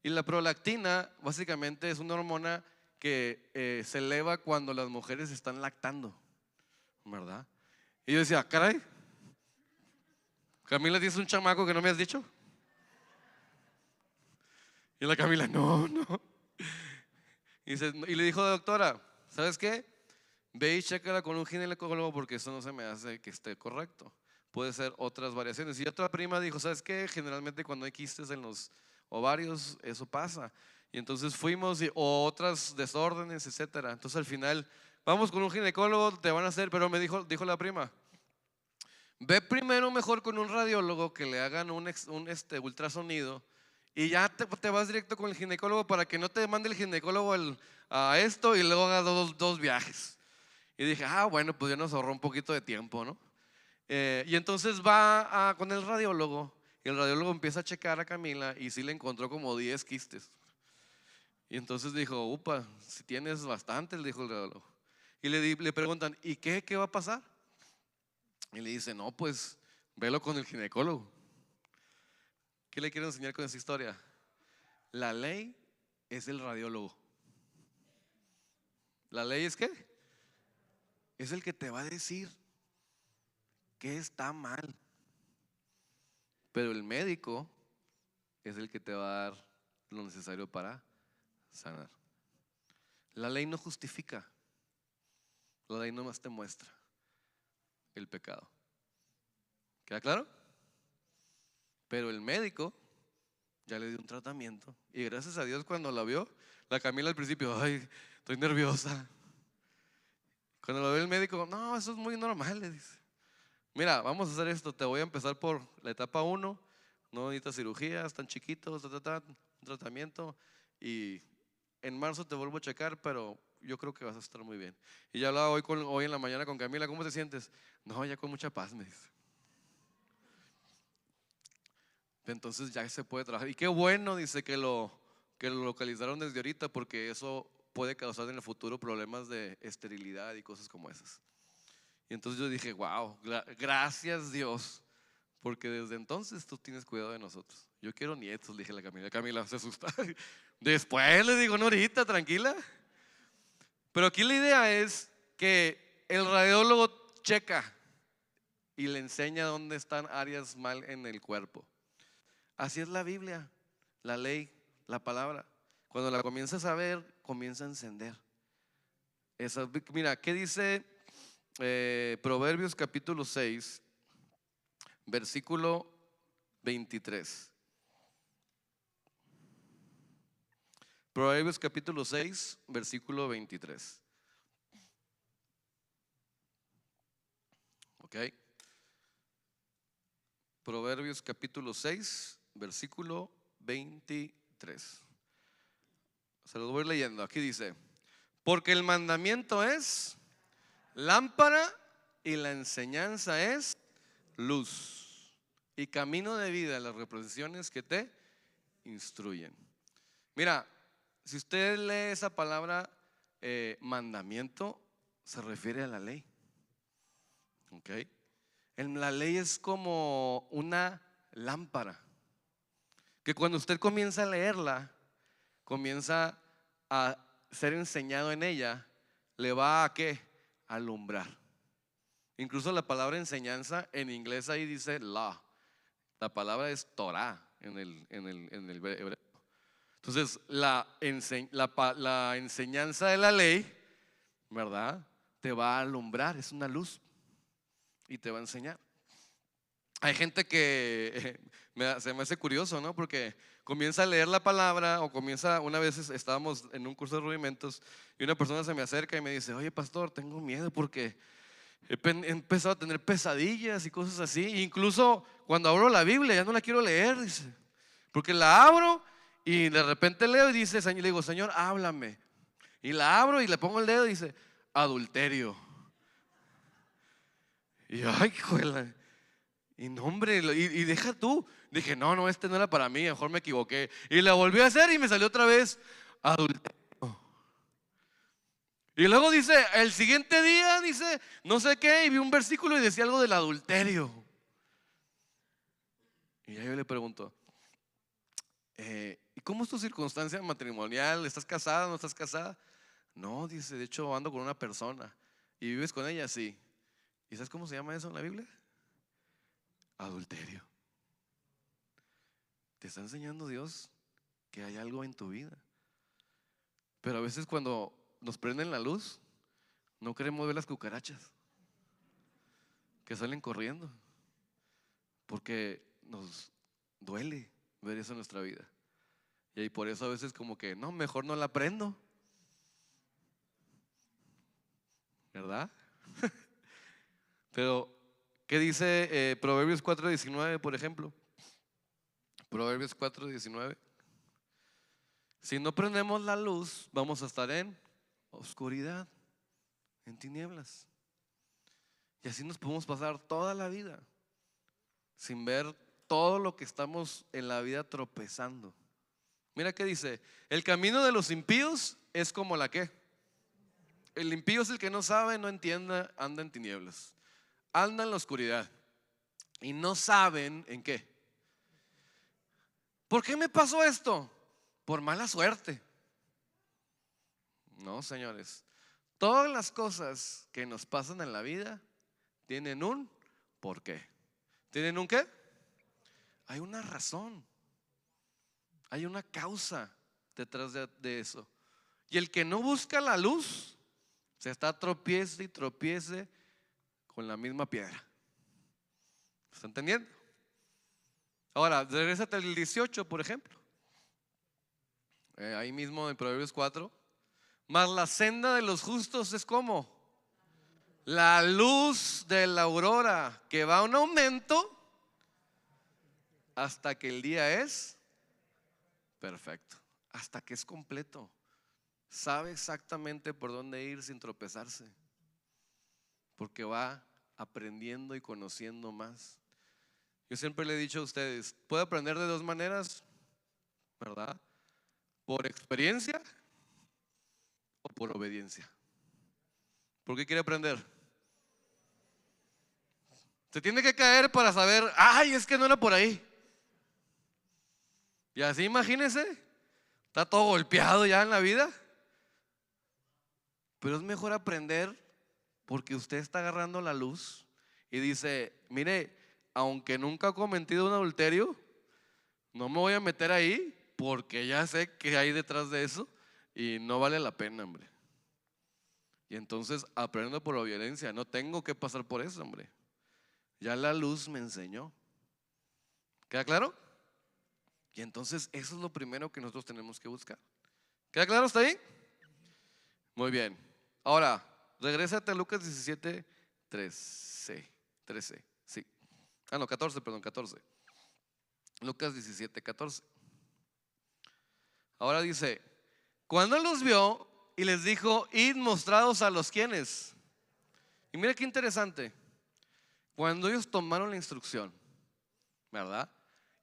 Y la prolactina básicamente es una hormona que se eleva cuando las mujeres están lactando, ¿verdad? Y yo decía: caray, Camila, ¿tienes un chamaco que no me has dicho? Y la Camila: no. Y le dijo la doctora: ¿sabes qué? Ve y chécala con un ginecólogo porque eso no se me hace que esté correcto. Puede ser otras variaciones. Y otra prima dijo: ¿sabes qué? Generalmente cuando hay quistes en los ovarios, eso pasa. Y entonces fuimos, o otras desórdenes, etcétera. Entonces al final, vamos con un ginecólogo, te van a hacer, pero dijo la prima: ve primero mejor con un radiólogo que le hagan un ultrasonido, y ya te vas directo con el ginecólogo para que no te mande el ginecólogo a esto y luego haga dos viajes. Y dije: bueno, pues ya nos ahorró un poquito de tiempo, ¿no? Y entonces va con el radiólogo, y el radiólogo empieza a checar a Camila y sí le encontró como 10 quistes. Y entonces dijo: upa, si tienes bastante, le dijo el radiólogo. Y le preguntan: ¿y qué va a pasar? Y le dice: no, pues velo con el ginecólogo. ¿Qué le quiero enseñar con esa historia? La ley es el radiólogo. ¿La ley es qué? Es el que te va a decir qué está mal. Pero el médico es el que te va a dar lo necesario para sanar. La ley no justifica. La ley nomás te muestra el pecado. ¿Queda claro? Pero el médico ya le dio un tratamiento. Y gracias a Dios, cuando la vio, la Camila al principio: ay, estoy nerviosa. Cuando lo ve el médico: no, eso es muy normal, le dice. Mira, vamos a hacer esto, te voy a empezar por la etapa 1, no necesitas cirugía, están chiquitos, un tratamiento, y en marzo te vuelvo a checar, pero yo creo que vas a estar muy bien. Y ya hablaba hoy en la mañana con Camila: ¿cómo te sientes? No, ya con mucha paz, me dice. Entonces ya se puede trabajar. Y qué bueno, dice, que lo localizaron desde ahorita, porque eso puede causar en el futuro problemas de esterilidad y cosas como esas. Y entonces yo dije: wow, gracias Dios, porque desde entonces tú tienes cuidado de nosotros. Yo quiero nietos, le dije a la Camila. Camila se asusta. Después le digo: no, ahorita, tranquila. Pero aquí la idea es que el radiólogo checa y le enseña dónde están áreas mal en el cuerpo. Así es la Biblia, la ley, la palabra. Cuando la comienzas a ver, comienza a encender. Mira, ¿qué dice Proverbios capítulo 6, versículo 23. Proverbios capítulo 6, versículo 23. Ok. Proverbios capítulo 6, versículo 23. Se los voy leyendo. Aquí dice: porque el mandamiento es lámpara y la enseñanza es luz, y camino de vida las reprensiones que te instruyen. Mira, si usted lee esa palabra mandamiento, se refiere a la ley. Ok. La ley es como una lámpara que cuando usted comienza a leerla, comienza a ser enseñado en ella, le va a ¿qué? Alumbrar. Incluso la palabra enseñanza en inglés ahí dice law. La palabra es Torah en el hebreo. Entonces la enseñanza de la ley, ¿verdad? Te va a alumbrar, es una luz y te va a enseñar. Hay gente que se me hace curioso, ¿no? Porque comienza a leer la palabra o comienza, una vez estábamos en un curso de rudimentos y una persona se me acerca y me dice: oye pastor, tengo miedo porque he empezado a tener pesadillas y cosas así. Incluso cuando abro la Biblia ya no la quiero leer, dice, porque la abro y de repente leo y dice, le digo: Señor, háblame. Y la abro y le pongo el dedo y dice: adulterio. Y yo, ay, hijuela. Y no, hombre, y deja tú. Dije, no, este no era para mí, mejor me equivoqué. Y la volví a hacer y me salió otra vez adulterio. Y luego dice, el siguiente día dice, no sé qué, y vi un versículo y decía algo del adulterio. Y ya yo le pregunto, ¿y cómo es tu circunstancia matrimonial? ¿Estás casada, no estás casada? No, dice, de hecho ando con una persona. ¿Y vives con ella? Sí. ¿Y sabes cómo se llama eso en la Biblia? Adulterio. Te está enseñando Dios que hay algo en tu vida. Pero a veces cuando nos prenden la luz, no queremos ver las cucarachas que salen corriendo, porque nos duele ver eso en nuestra vida. Y ahí por eso a veces como que no, mejor no la prendo, ¿verdad? Pero ¿qué dice Proverbios 4:19, por ejemplo? Proverbios 4:19. Si no prendemos la luz, vamos a estar en oscuridad, en tinieblas. Y así nos podemos pasar toda la vida sin ver todo lo que estamos en la vida tropezando. Mira qué dice: el camino de los impíos es como la que. El impío es el que no sabe, no entiende, anda en tinieblas, anda en la oscuridad y no saben en qué. ¿Por qué me pasó esto? Por mala suerte. No, señores, todas las cosas que nos pasan en la vida tienen un porqué. ¿Tienen un qué? Hay una razón, hay una causa detrás de eso. Y el que no busca la luz se está tropiece y tropiece con la misma piedra. ¿Está entendiendo? Ahora, regrésate al 18, por ejemplo. Ahí mismo en Proverbios 4. Mas la senda de los justos es como la luz de la aurora, que va a un aumento hasta que el día es perfecto, hasta que es completo. Sabe exactamente por dónde ir sin tropezarse, porque va aprendiendo y conociendo más. Yo siempre le he dicho a ustedes, puede aprender de dos maneras, ¿verdad? Por experiencia o por obediencia. ¿Por qué quiere aprender? Se tiene que caer para saber, ay, es que no era por ahí. Y así imagínese, está todo golpeado ya en la vida. Pero es mejor aprender porque usted está agarrando la luz y dice, mire, aunque nunca he cometido un adulterio, no me voy a meter ahí porque ya sé que hay detrás de eso y no vale la pena, hombre. Y entonces aprendo por la violencia, no tengo que pasar por eso, hombre. Ya la luz me enseñó. ¿Queda claro? Y entonces eso es lo primero que nosotros tenemos que buscar. ¿Queda claro hasta ahí? Muy bien. Ahora, regrésate a Lucas 17, 13, sí. No, 14, perdón, 14. Lucas 17, 14. Ahora dice, cuando los vio y les dijo, id mostrados a los quienes. Y mira qué interesante. Cuando ellos tomaron la instrucción, ¿verdad?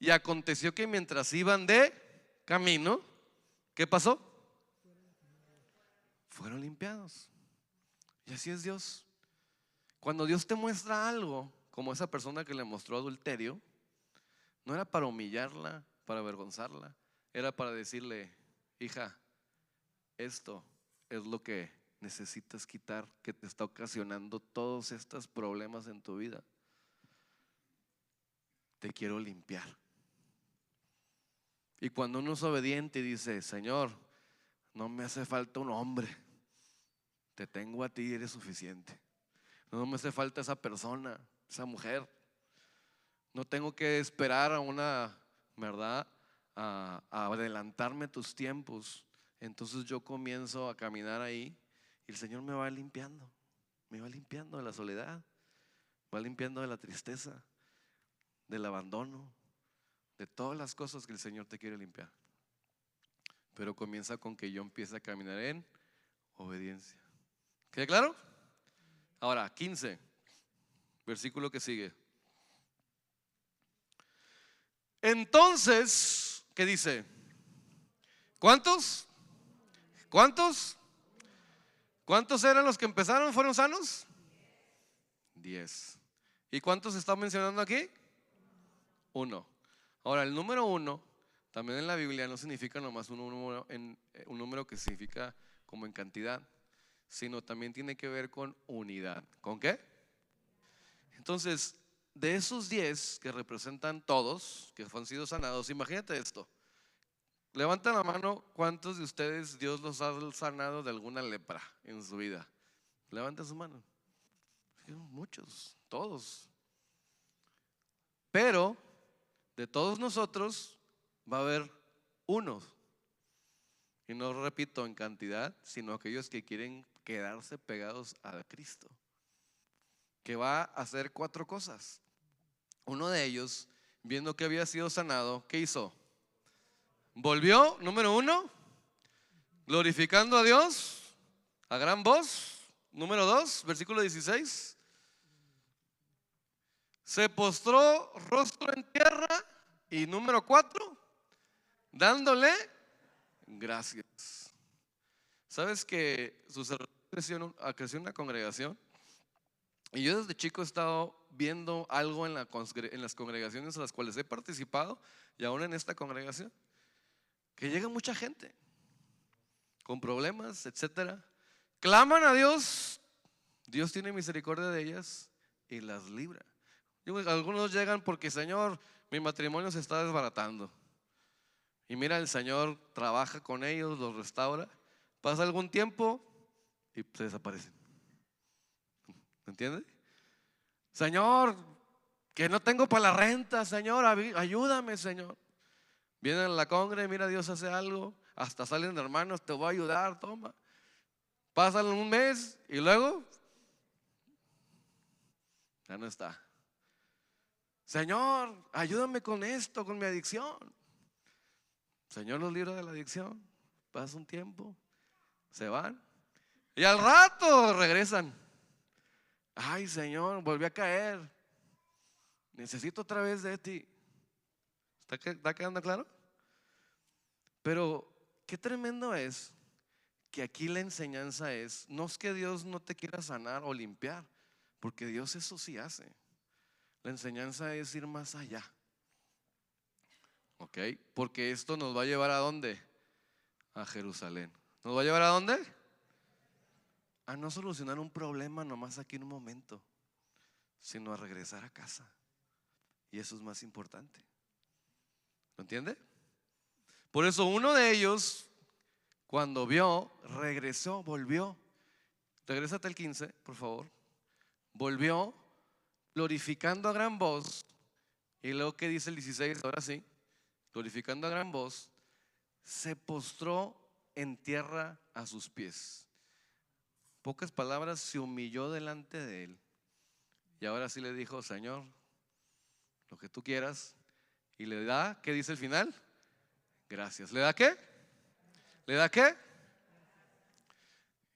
Y aconteció que mientras iban de camino, ¿qué pasó? Fueron limpiados. Y así es Dios. Cuando Dios te muestra algo, como esa persona que le mostró adulterio, no era para humillarla, para avergonzarla, era para decirle, hija, esto es lo que necesitas quitar, que te está ocasionando todos estos problemas en tu vida. Te quiero limpiar. Y cuando uno es obediente y dice, Señor, no me hace falta un hombre, te tengo a ti, eres suficiente. No me hace falta esa persona, esa mujer. No tengo que esperar a una, ¿verdad? A adelantarme tus tiempos. Entonces yo comienzo a caminar ahí y el Señor me va limpiando. Me va limpiando de la soledad, me va limpiando de la tristeza, del abandono, de todas las cosas que el Señor te quiere limpiar. Pero comienza con que yo empiece a caminar en obediencia. ¿Queda claro? Ahora, 15, versículo que sigue. Entonces, ¿qué dice? ¿Cuántos? ¿Cuántos? ¿Cuántos eran los que empezaron? ¿Fueron sanos? 10. ¿Y cuántos está mencionando aquí? 1. Ahora, el número 1 también en la Biblia no significa nomás un número que significa como en cantidad, sino también tiene que ver con unidad. ¿Con qué? Entonces, de esos 10 que representan todos, que han sido sanados, imagínate esto. Levanta la mano, ¿cuántos de ustedes Dios los ha sanado de alguna lepra en su vida? Levanta su mano. Muchos, todos. Pero de todos nosotros va a haber unos, y no repito en cantidad, sino aquellos que quieren quedarse pegados a Cristo, que va a hacer 4 cosas. Uno de ellos, viendo que había sido sanado, ¿qué hizo? Volvió, número 1, glorificando a Dios a gran voz. Número 2, versículo 16. Se postró rostro en tierra. Y número 4, dándole gracias. ¿Sabes que creció en una congregación? Y yo desde chico he estado viendo algo en las congregaciones a las cuales he participado, y aún en esta congregación, que llega mucha gente con problemas, etcétera. Claman a Dios, Dios tiene misericordia de ellas y las libra. Algunos llegan porque, Señor, mi matrimonio se está desbaratando. Y mira, el Señor trabaja con ellos, los restaura. Pasa algún tiempo y se desaparecen. ¿Me entiendes? Señor, que no tengo para la renta, Señor, ayúdame, Señor. Vienen a la congre, mira, Dios hace algo. Hasta salen hermanos, te voy a ayudar, toma. Pasan un mes y luego ya no está. Señor, ayúdame con esto, con mi adicción. Señor los libra de la adicción. Pasa un tiempo, se van y al rato regresan. Ay, Señor, volví a caer. Necesito otra vez de ti. ¿Está quedando claro? Pero qué tremendo es que aquí la enseñanza es, no es que Dios no te quiera sanar o limpiar, porque Dios eso sí hace. La enseñanza es ir más allá. ¿Ok? Porque esto nos va a llevar ¿a dónde? A Jerusalén. ¿Nos va a llevar a dónde? A no solucionar un problema nomás aquí en un momento, sino a regresar a casa. Y eso es más importante. ¿Lo entiende? Por eso uno de ellos, cuando vio, regresó, volvió. Regrésate al 15, por favor. Volvió glorificando a gran voz. Y luego, ¿qué dice el 16? Ahora sí, glorificando a gran voz, se postró en tierra a sus pies. Pocas palabras, se humilló delante de él. Y ahora sí le dijo: Señor, lo que tú quieras. Y le da, ¿qué dice el final? Gracias. ¿Le da qué? ¿Le da qué?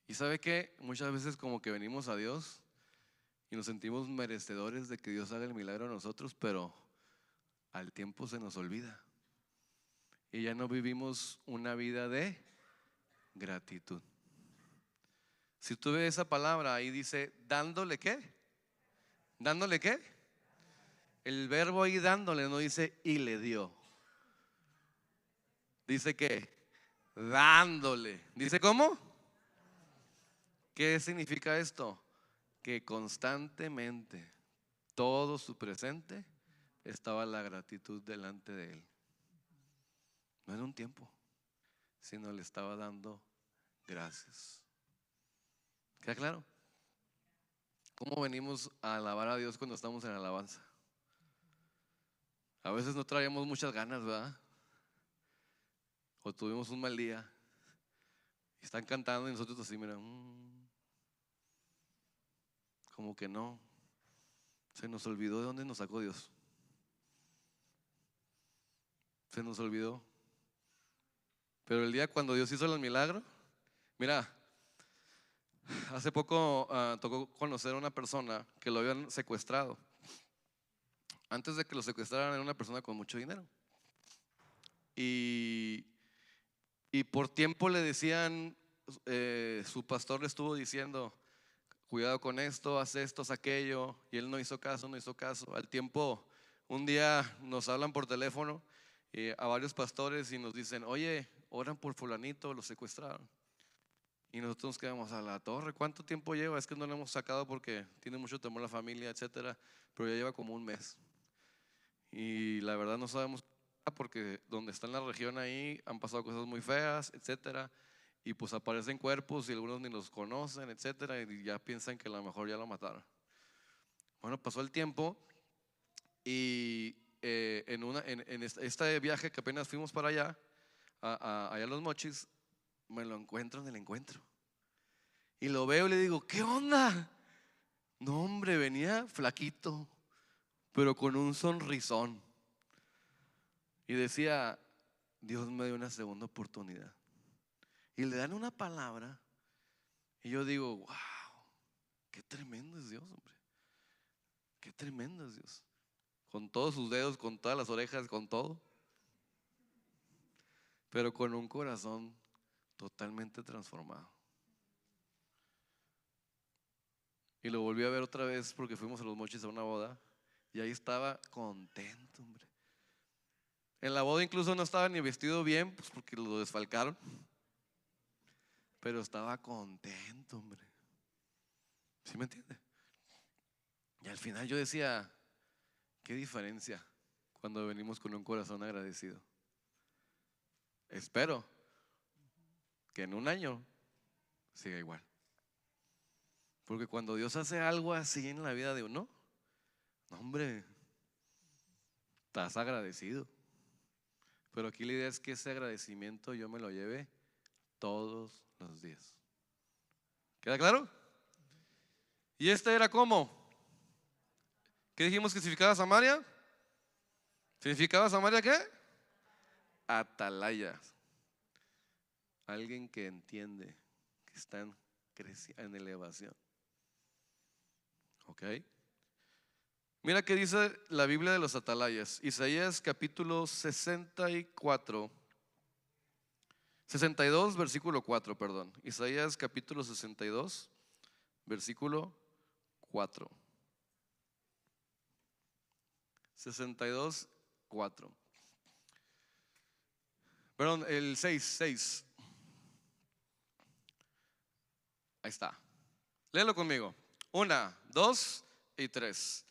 Y sabe que muchas veces como que venimos a Dios y nos sentimos merecedores de que Dios haga el milagro a nosotros, pero al tiempo se nos olvida. Y ya no vivimos una vida de gratitud. Si tú ves esa palabra, ahí dice, ¿dándole qué? ¿Dándole qué? El verbo ahí dándole no dice y le dio. Dice que dándole. ¿Dice cómo? ¿Qué significa esto? Que constantemente, todo su presente, estaba la gratitud delante de él. No era un tiempo, sino le estaba dando gracias. ¿Queda claro? ¿Cómo venimos a alabar a Dios cuando estamos en alabanza? A veces no traíamos muchas ganas, ¿verdad? O tuvimos un mal día. Y están cantando y nosotros así, mira, como que no. Se nos olvidó de dónde nos sacó Dios. Se nos olvidó. Pero el día cuando Dios hizo los milagros, mira, hace poco tocó conocer a una persona que lo habían secuestrado. Antes de que lo secuestraran era una persona con mucho dinero. Y por tiempo le decían, su pastor le estuvo diciendo, cuidado con esto, haz esto, haz aquello. Y él no hizo caso, no hizo caso. Al tiempo, un día nos hablan por teléfono a varios pastores y nos dicen, oye, oran por fulanito, lo secuestraron. Y nosotros nos quedamos a la torre. ¿Cuánto tiempo lleva? Es que no lo hemos sacado porque tiene mucho temor la familia, etcétera. Pero ya lleva como un mes. Y la verdad no sabemos, porque donde está en la región ahí han pasado cosas muy feas, etcétera. Y pues aparecen cuerpos y algunos ni los conocen, etcétera. Y ya piensan que a lo mejor ya lo mataron. Bueno, pasó el tiempo y en este viaje que apenas fuimos para allá, allá a Los Mochis, me lo encuentro en el encuentro. Y lo veo y le digo, ¿qué onda? No, hombre, venía flaquito, pero con un sonrisón. Y decía, Dios me dio una segunda oportunidad. Y le dan una palabra. Y yo digo, wow, qué tremendo es Dios, hombre. Qué tremendo es Dios. Con todos sus dedos, con todas las orejas, con todo. Pero con un corazón totalmente transformado. Y lo volví a ver otra vez porque fuimos a Los Mochis a una boda. Y ahí estaba contento, hombre. En la boda incluso no estaba ni vestido bien, pues porque lo desfalcaron. Pero estaba contento, hombre. ¿Sí me entiende? Y al final yo decía, qué diferencia cuando venimos con un corazón agradecido. Espero que en un año siga igual. Porque cuando Dios hace algo así en la vida de uno, hombre, estás agradecido. Pero aquí la idea es que ese agradecimiento yo me lo lleve todos los días. ¿Queda claro? ¿Y este era cómo? ¿Qué dijimos que significaba Samaria? ¿Significaba Samaria qué? Atalaya. Alguien que entiende que está en elevación. ¿Ok? Mira qué dice la Biblia de los atalayas. Isaías capítulo 62, versículo 4, perdón. Isaías capítulo 62, versículo 4. 62, 4. Perdón, el 6. Ahí está. Léelo conmigo. 1, 2 y 3.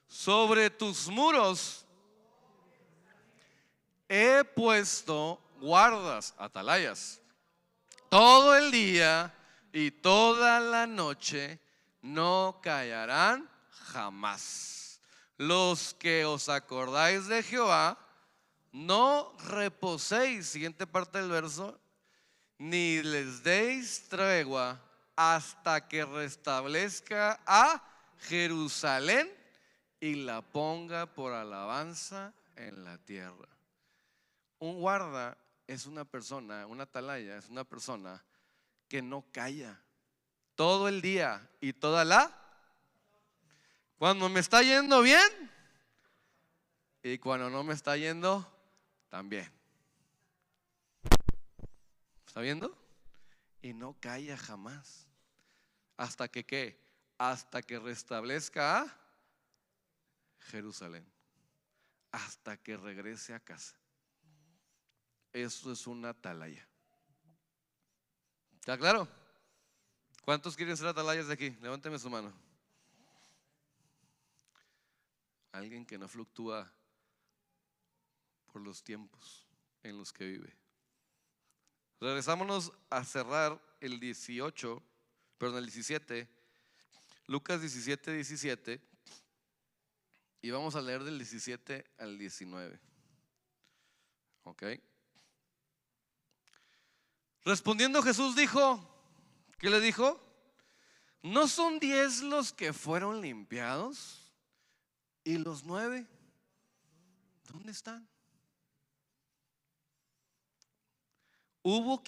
Sobre tus muros he puesto guardas, atalayas, todo el día y toda la noche no callarán jamás. Los que os acordáis de Jehová, no reposéis, siguiente parte del verso, ni les deis tregua hasta que restablezca a Jerusalén y la ponga por alabanza en la tierra. Un guarda es una persona, una atalaya es una persona que no calla todo el día y toda la. Cuando me está yendo bien y cuando no me está yendo también. ¿Está viendo? Y no calla jamás. ¿Hasta que qué? Hasta que restablezca a Jerusalén. Hasta que regrese a casa. Eso es una atalaya. ¿Está claro? ¿Cuántos quieren ser atalayas de aquí? Levánteme su mano. Alguien que no fluctúa por los tiempos en los que vive. Regresámonos a cerrar el 17, Lucas 17, y vamos a leer del 17 al 19. ¿Ok? Respondiendo Jesús dijo, ¿qué le dijo? ¿No son 10 los que fueron limpiados? ¿Y los 9? ¿Dónde están? No hubo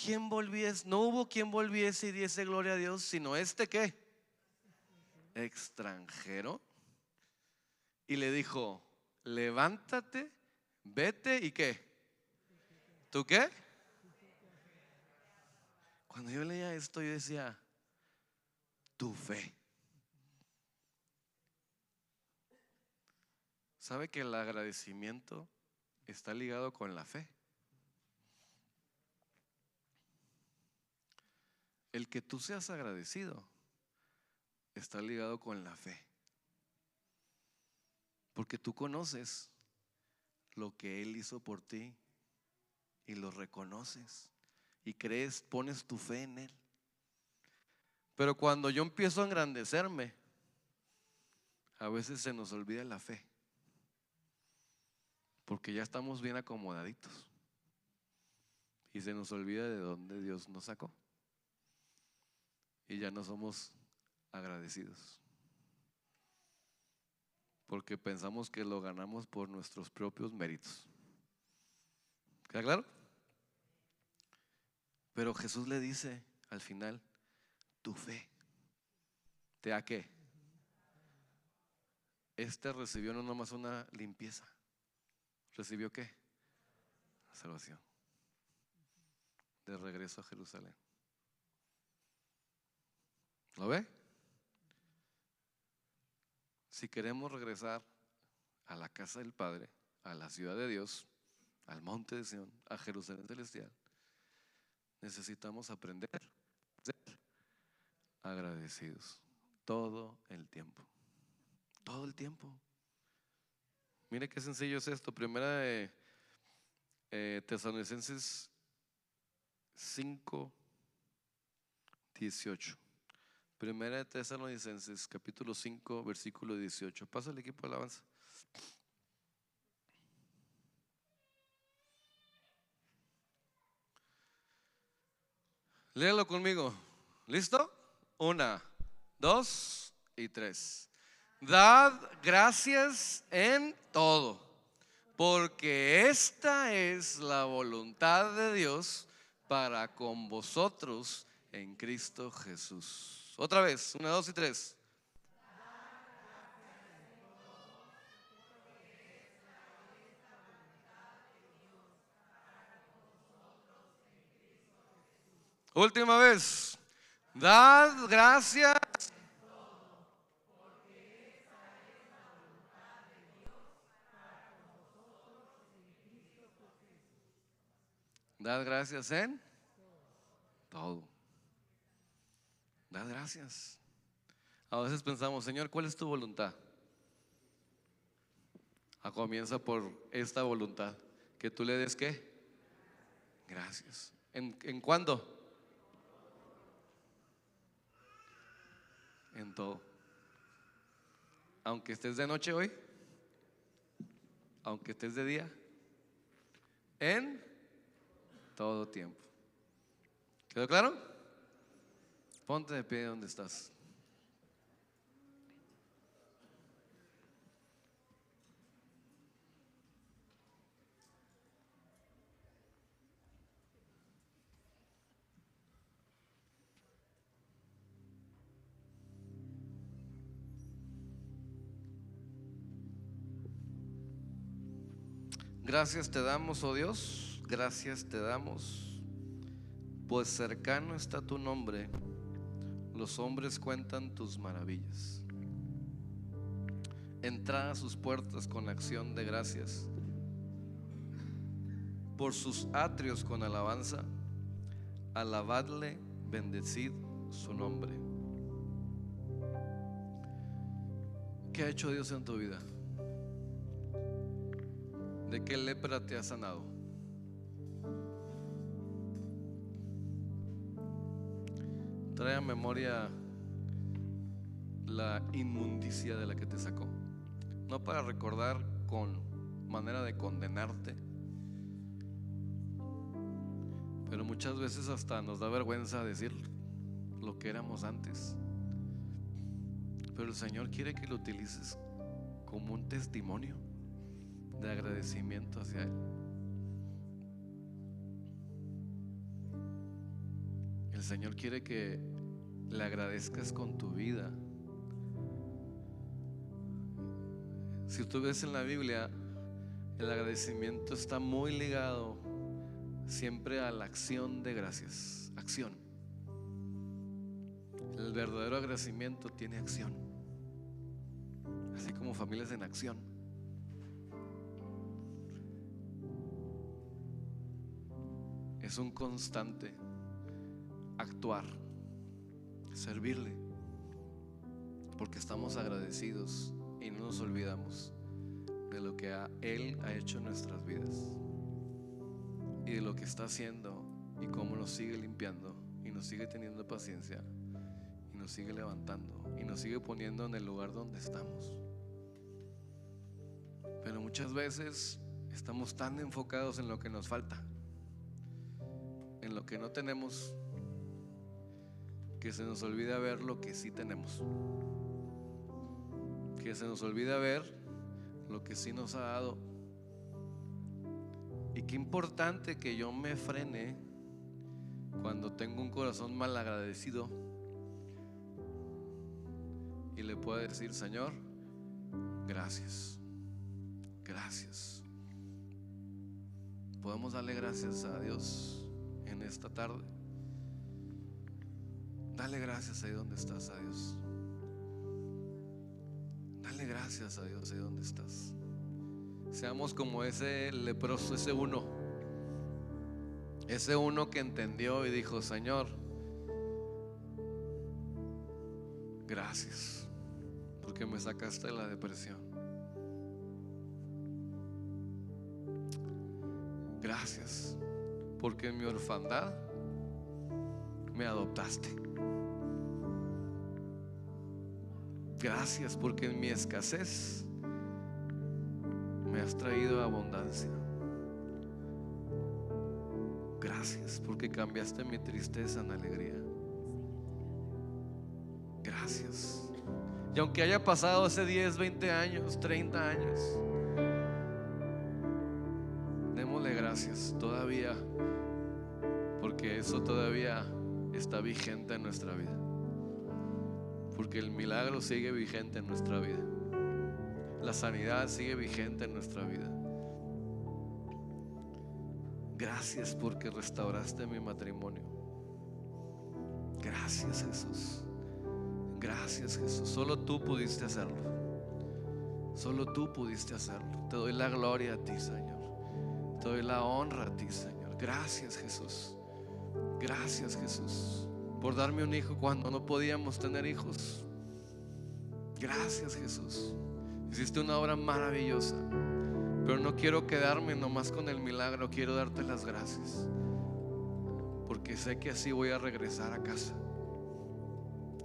quien volviese y diese gloria a Dios, sino este ¿qué? Extranjero. Y le dijo, levántate, vete y ¿qué? ¿Tú qué? Cuando yo leía esto yo decía, tu fe. ¿Sabe que el agradecimiento está ligado con la fe? El que tú seas agradecido está ligado con la fe. Porque tú conoces lo que Él hizo por ti y lo reconoces y crees, pones tu fe en Él. Pero cuando yo empiezo a engrandecerme, a veces se nos olvida la fe. Porque ya estamos bien acomodaditos y se nos olvida de dónde Dios nos sacó y ya no somos agradecidos porque pensamos que lo ganamos por nuestros propios méritos. ¿Queda claro? Pero Jesús le dice al final, tu fe te da qué. Recibió no nomás una limpieza, recibió qué, salvación, de regreso a Jerusalén. ¿Lo ve? Si queremos regresar a la casa del Padre, a la ciudad de Dios, al monte de Sión, a Jerusalén celestial, necesitamos aprender a ser agradecidos todo el tiempo. Todo el tiempo. Mire qué sencillo es esto. Primera de Tesalonicenses 5:18. Primera de Tesalonicenses capítulo 5 versículo 18. Pasa el equipo de alabanza. Léalo conmigo. ¿Listo? 1, 2 y 3. Dad gracias en todo, porque esta es la voluntad de Dios para con vosotros en Cristo Jesús. Otra vez, 1, 2 y 3. Última vez. Dad gracias. Dad gracias en todo. Dad gracias. A veces pensamos, Señor, ¿cuál es tu voluntad? Comienza por esta voluntad. Que tú le des ¿qué? Gracias. ¿En cuándo? En todo. aunque estés de noche hoy, aunque estés de día, en todo tiempo. ¿Quedó claro? Ponte de pie donde estás. Gracias te damos, oh Dios, gracias te damos, pues cercano está tu nombre, los hombres cuentan tus maravillas. Entrad a sus puertas con acción de gracias, por sus atrios con alabanza, alabadle, bendecid su nombre. ¿Qué ha hecho Dios en tu vida? ¿De qué lepra te ha sanado? Trae a memoria la inmundicia de la que te sacó. No para recordar con manera de condenarte, pero muchas veces hasta nos da vergüenza decir lo que éramos antes. Pero el Señor quiere que lo utilices como un testimonio de agradecimiento hacia Él. El Señor quiere que le agradezcas con tu vida. Si tú ves en la Biblia, el agradecimiento está muy ligado siempre a la acción de gracias. Acción. El verdadero agradecimiento tiene acción, así como familias en acción. Es un constante actuar, servirle, porque estamos agradecidos y no nos olvidamos de lo que Él ha hecho en nuestras vidas y de lo que está haciendo y cómo nos sigue limpiando y nos sigue teniendo paciencia y nos sigue levantando y nos sigue poniendo en el lugar donde estamos. Pero muchas veces estamos tan enfocados en lo que nos falta, en lo que no tenemos, que se nos olvida ver lo que sí tenemos, que se nos olvida ver lo que sí nos ha dado. Y qué importante que yo me frene cuando tengo un corazón mal agradecido y le pueda decir: Señor, gracias, gracias. Podemos darle gracias a Dios en esta tarde. Dale gracias ahí donde estás a Dios. Dale gracias a Dios ahí donde estás. Seamos como ese leproso, ese uno que entendió y dijo: Señor, gracias porque me sacaste de la depresión. Gracias porque en mi orfandad me adoptaste. Gracias porque en mi escasez me has traído abundancia. Gracias porque cambiaste mi tristeza en alegría. Gracias. Y aunque haya pasado hace 10, 20 años, 30 años, démosle gracias todavía, porque eso todavía está vigente en nuestra vida, porque el milagro sigue vigente en nuestra vida, la sanidad sigue vigente en nuestra vida. Gracias porque restauraste mi matrimonio. Gracias, Jesús. Gracias, Jesús. Solo tú pudiste hacerlo. Solo tú pudiste hacerlo. Te doy la gloria a ti, Señor. Te doy la honra a ti, Señor. Gracias, Jesús. Gracias, Jesús, por darme un hijo cuando no podíamos tener hijos. Gracias, Jesús. Hiciste una obra maravillosa, pero no quiero quedarme nomás con el milagro. Quiero darte las gracias, porque sé que así voy a regresar a casa.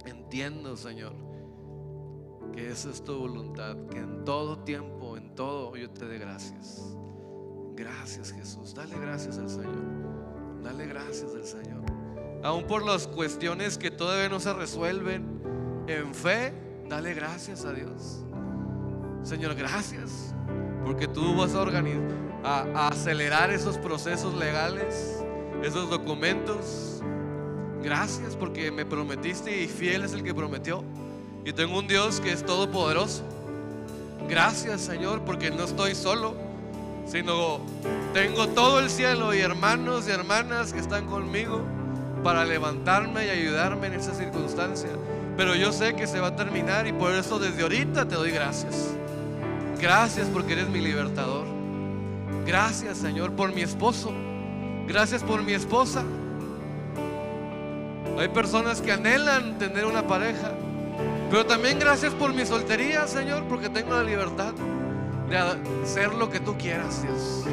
Entiendo, Señor, que esa es tu voluntad, que en todo tiempo, en todo yo te dé gracias. Gracias, Jesús. Dale gracias al Señor. Dale gracias al Señor. Aún por las cuestiones que todavía no se resuelven, en fe, dale gracias a Dios. Señor, gracias porque tú vas a acelerar esos procesos legales, esos documentos. Gracias porque me prometiste y fiel es el que prometió. Y tengo un Dios que es todopoderoso. Gracias, Señor, porque no estoy solo, sino tengo todo el cielo y hermanos y hermanas que están conmigo para levantarme y ayudarme en esa circunstancia. Pero yo sé que se va a terminar y por eso desde ahorita te doy gracias. Gracias porque eres mi libertador. Gracias, Señor, por mi esposo. Gracias por mi esposa. Hay personas que anhelan tener una pareja, pero también gracias por mi soltería, Señor, porque tengo la libertad de hacer lo que tú quieras, Dios.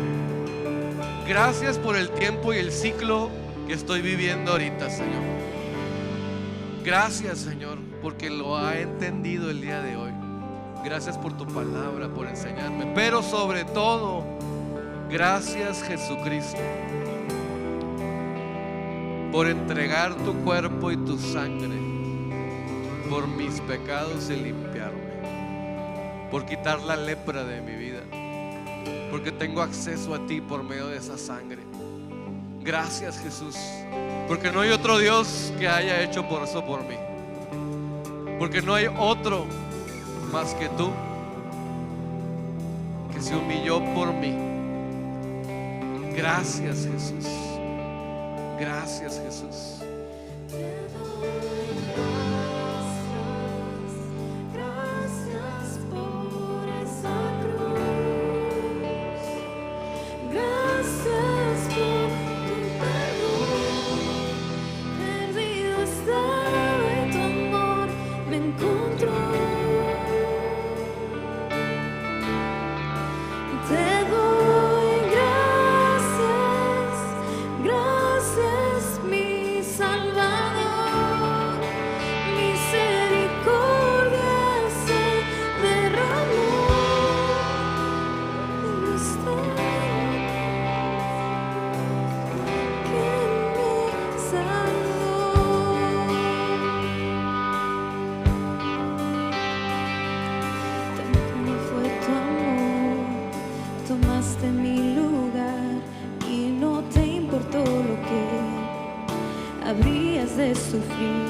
Gracias por el tiempo y el ciclo que estoy viviendo ahorita, Señor. Gracias, Señor, porque lo ha entendido el día de hoy. Gracias por tu palabra, por enseñarme, pero sobre todo, gracias, Jesucristo, por entregar tu cuerpo y tu sangre por mis pecados y limpiarme, por quitar la lepra de mi vida, porque tengo acceso a ti por medio de esa sangre. Gracias, Jesús, porque no hay otro Dios que haya hecho por eso por mí, porque no hay otro más que tú que se humilló por mí. Gracias, Jesús. Gracias, Jesús. Gracias por esa cruz. Gracias por tu perdón. Perdido estaba y tu amor me encontró. Te doy gracias, gracias, mi Salvador. Misericordia se derramó en esta que me salvó. Tanto fue tu amor, tomaste mi lugar y no te importó lo que habrías de sufrir.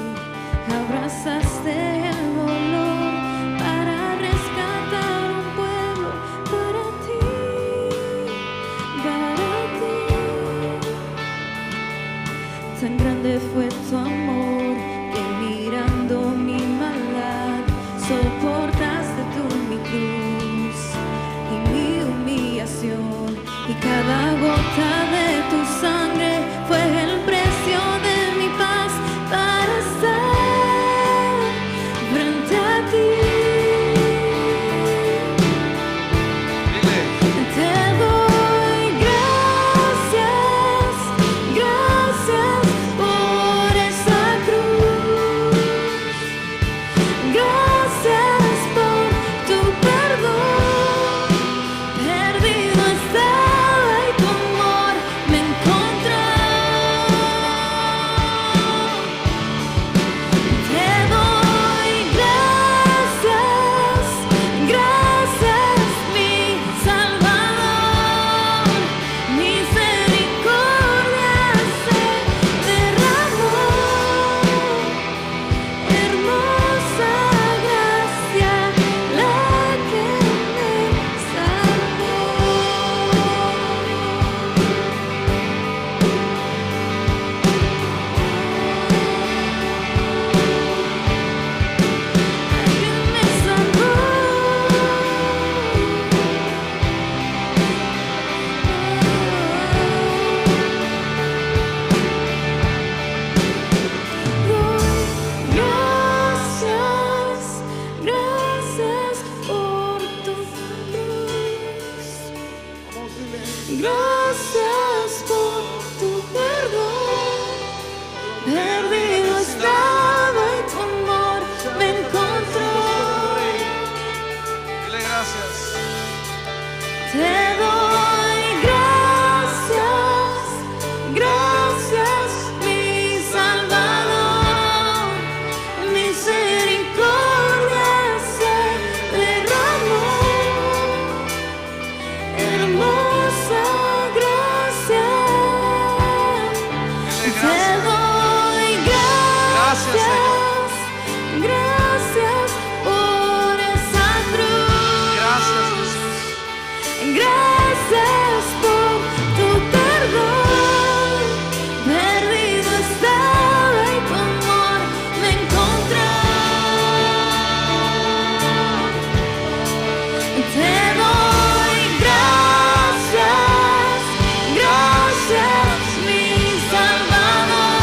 Abrazaste el dolor para rescatar un pueblo para ti, para ti. Tan grande fue tu amor que mirando mi maldad soportaste tú mi cruz y mi humillación, y cada gota de tu sangre fue el precio de mi paz para estar frente a ti. Te doy gracias, gracias por esa cruz. Gracias por tu perdón. Perdido estaba y tu amor me encontró. Te doy gracias, gracias, mi Salvador. Misericordia se derramó. Hermosa gracia la que me salvó. Que me salvó. Doy gracias, gracias por tu cruz. Gracias por tu perdón. Perdido estaba y tu amor me encontró. gracias. Te doy gracias, gracias, mi Salvador. Misericordia se derramó, hermosa gracia. Dile Te gracias. doy Gracias, gracias, gracias por esa cruz. Gracias, Jesús. Gracias por tu perdón. Perdido estaba y tu amor me encontró. Te doy gracias, gracias, mi Salvador.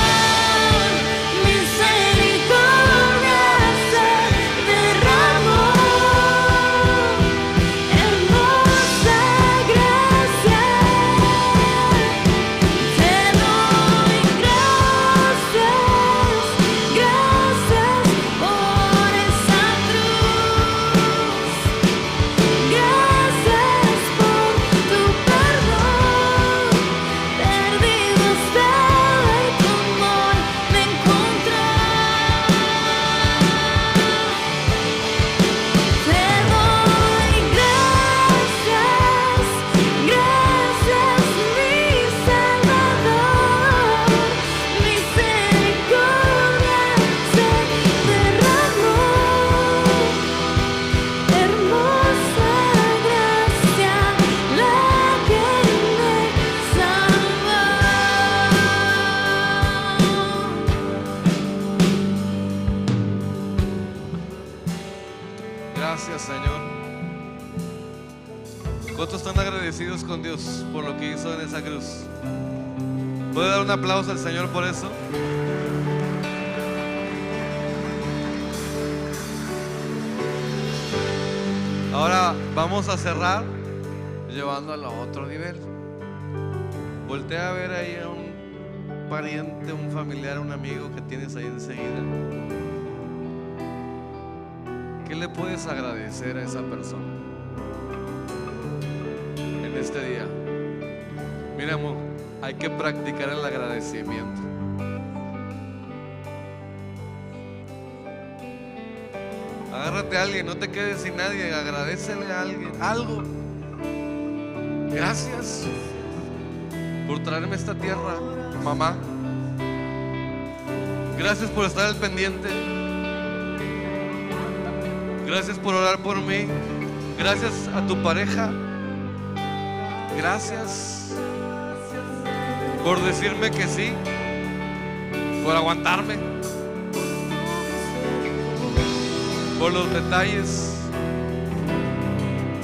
Misericordia se derramó, hermosa gracia. Te doy gracias, gracias por esa cruz. Gracias por tu perdón. Perdido estaba y tu amor me encontró. Te doy gracias, gracias, mi Salvador. Misericordia se derramó, hermosa gracia la que me salvó. Gracias, Señor. ¿Cuántos están agradecidos con Dios por lo que hizo en esa cruz? ¿Puede dar un aplauso al Señor por eso? Ahora vamos a cerrar llevándolo a otro nivel. Voltea a ver ahí a un pariente, un familiar, un amigo que tienes ahí enseguida. ¿Qué le puedes agradecer a esa persona en este día? Mira, amor, hay que practicar el agradecimiento. Agárrate a alguien, no te quedes sin nadie, agradécele a alguien algo. Gracias por traerme a esta tierra, mamá. Gracias por estar al pendiente. Gracias por orar por mí. Gracias a tu pareja. Gracias por decirme que sí, por aguantarme, por los detalles.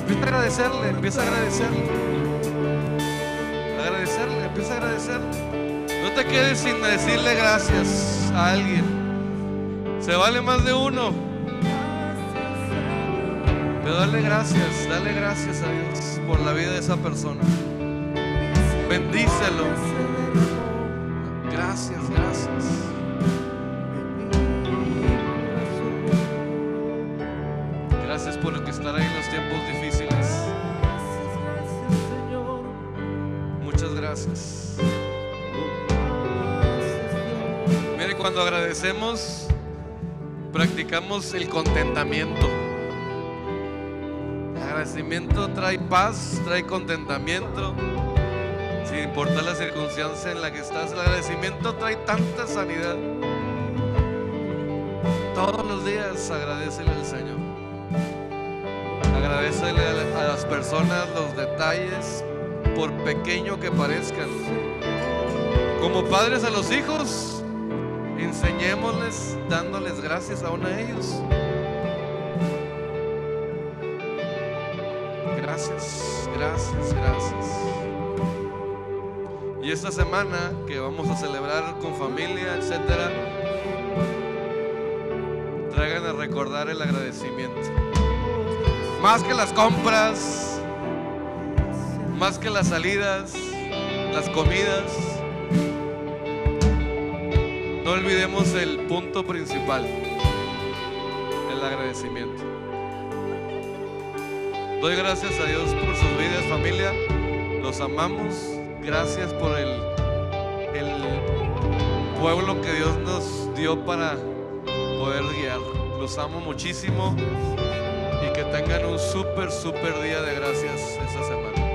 Empieza a agradecerle, empieza a agradecerle. Agradecerle, empieza a agradecerle. No te quedes sin decirle gracias a alguien. Se vale más de uno. Pero dale gracias a Dios por la vida de esa persona. Bendícelo. Gracias, gracias. Gracias por estar ahí en los tiempos difíciles. Muchas gracias. Mire, cuando agradecemos, practicamos el contentamiento. El agradecimiento trae paz, trae contentamiento, sin importar la circunstancia en la que estás. El agradecimiento trae tanta sanidad. Todos los días agradécele al Señor. Agradécele a las personas los detalles, por pequeño que parezcan. Como padres a los hijos, enseñémosles dándoles gracias aún a ellos. Gracias, gracias, gracias. Y esta semana que vamos a celebrar con familia, etcétera, traigan a recordar el agradecimiento. Más que las compras, más que las salidas, las comidas, no olvidemos el punto principal, el agradecimiento. Doy gracias a Dios por sus vidas, familia. Los amamos. Gracias por el pueblo que Dios nos dio para poder guiar. Los amo muchísimo y que tengan un súper día de gracias esta semana.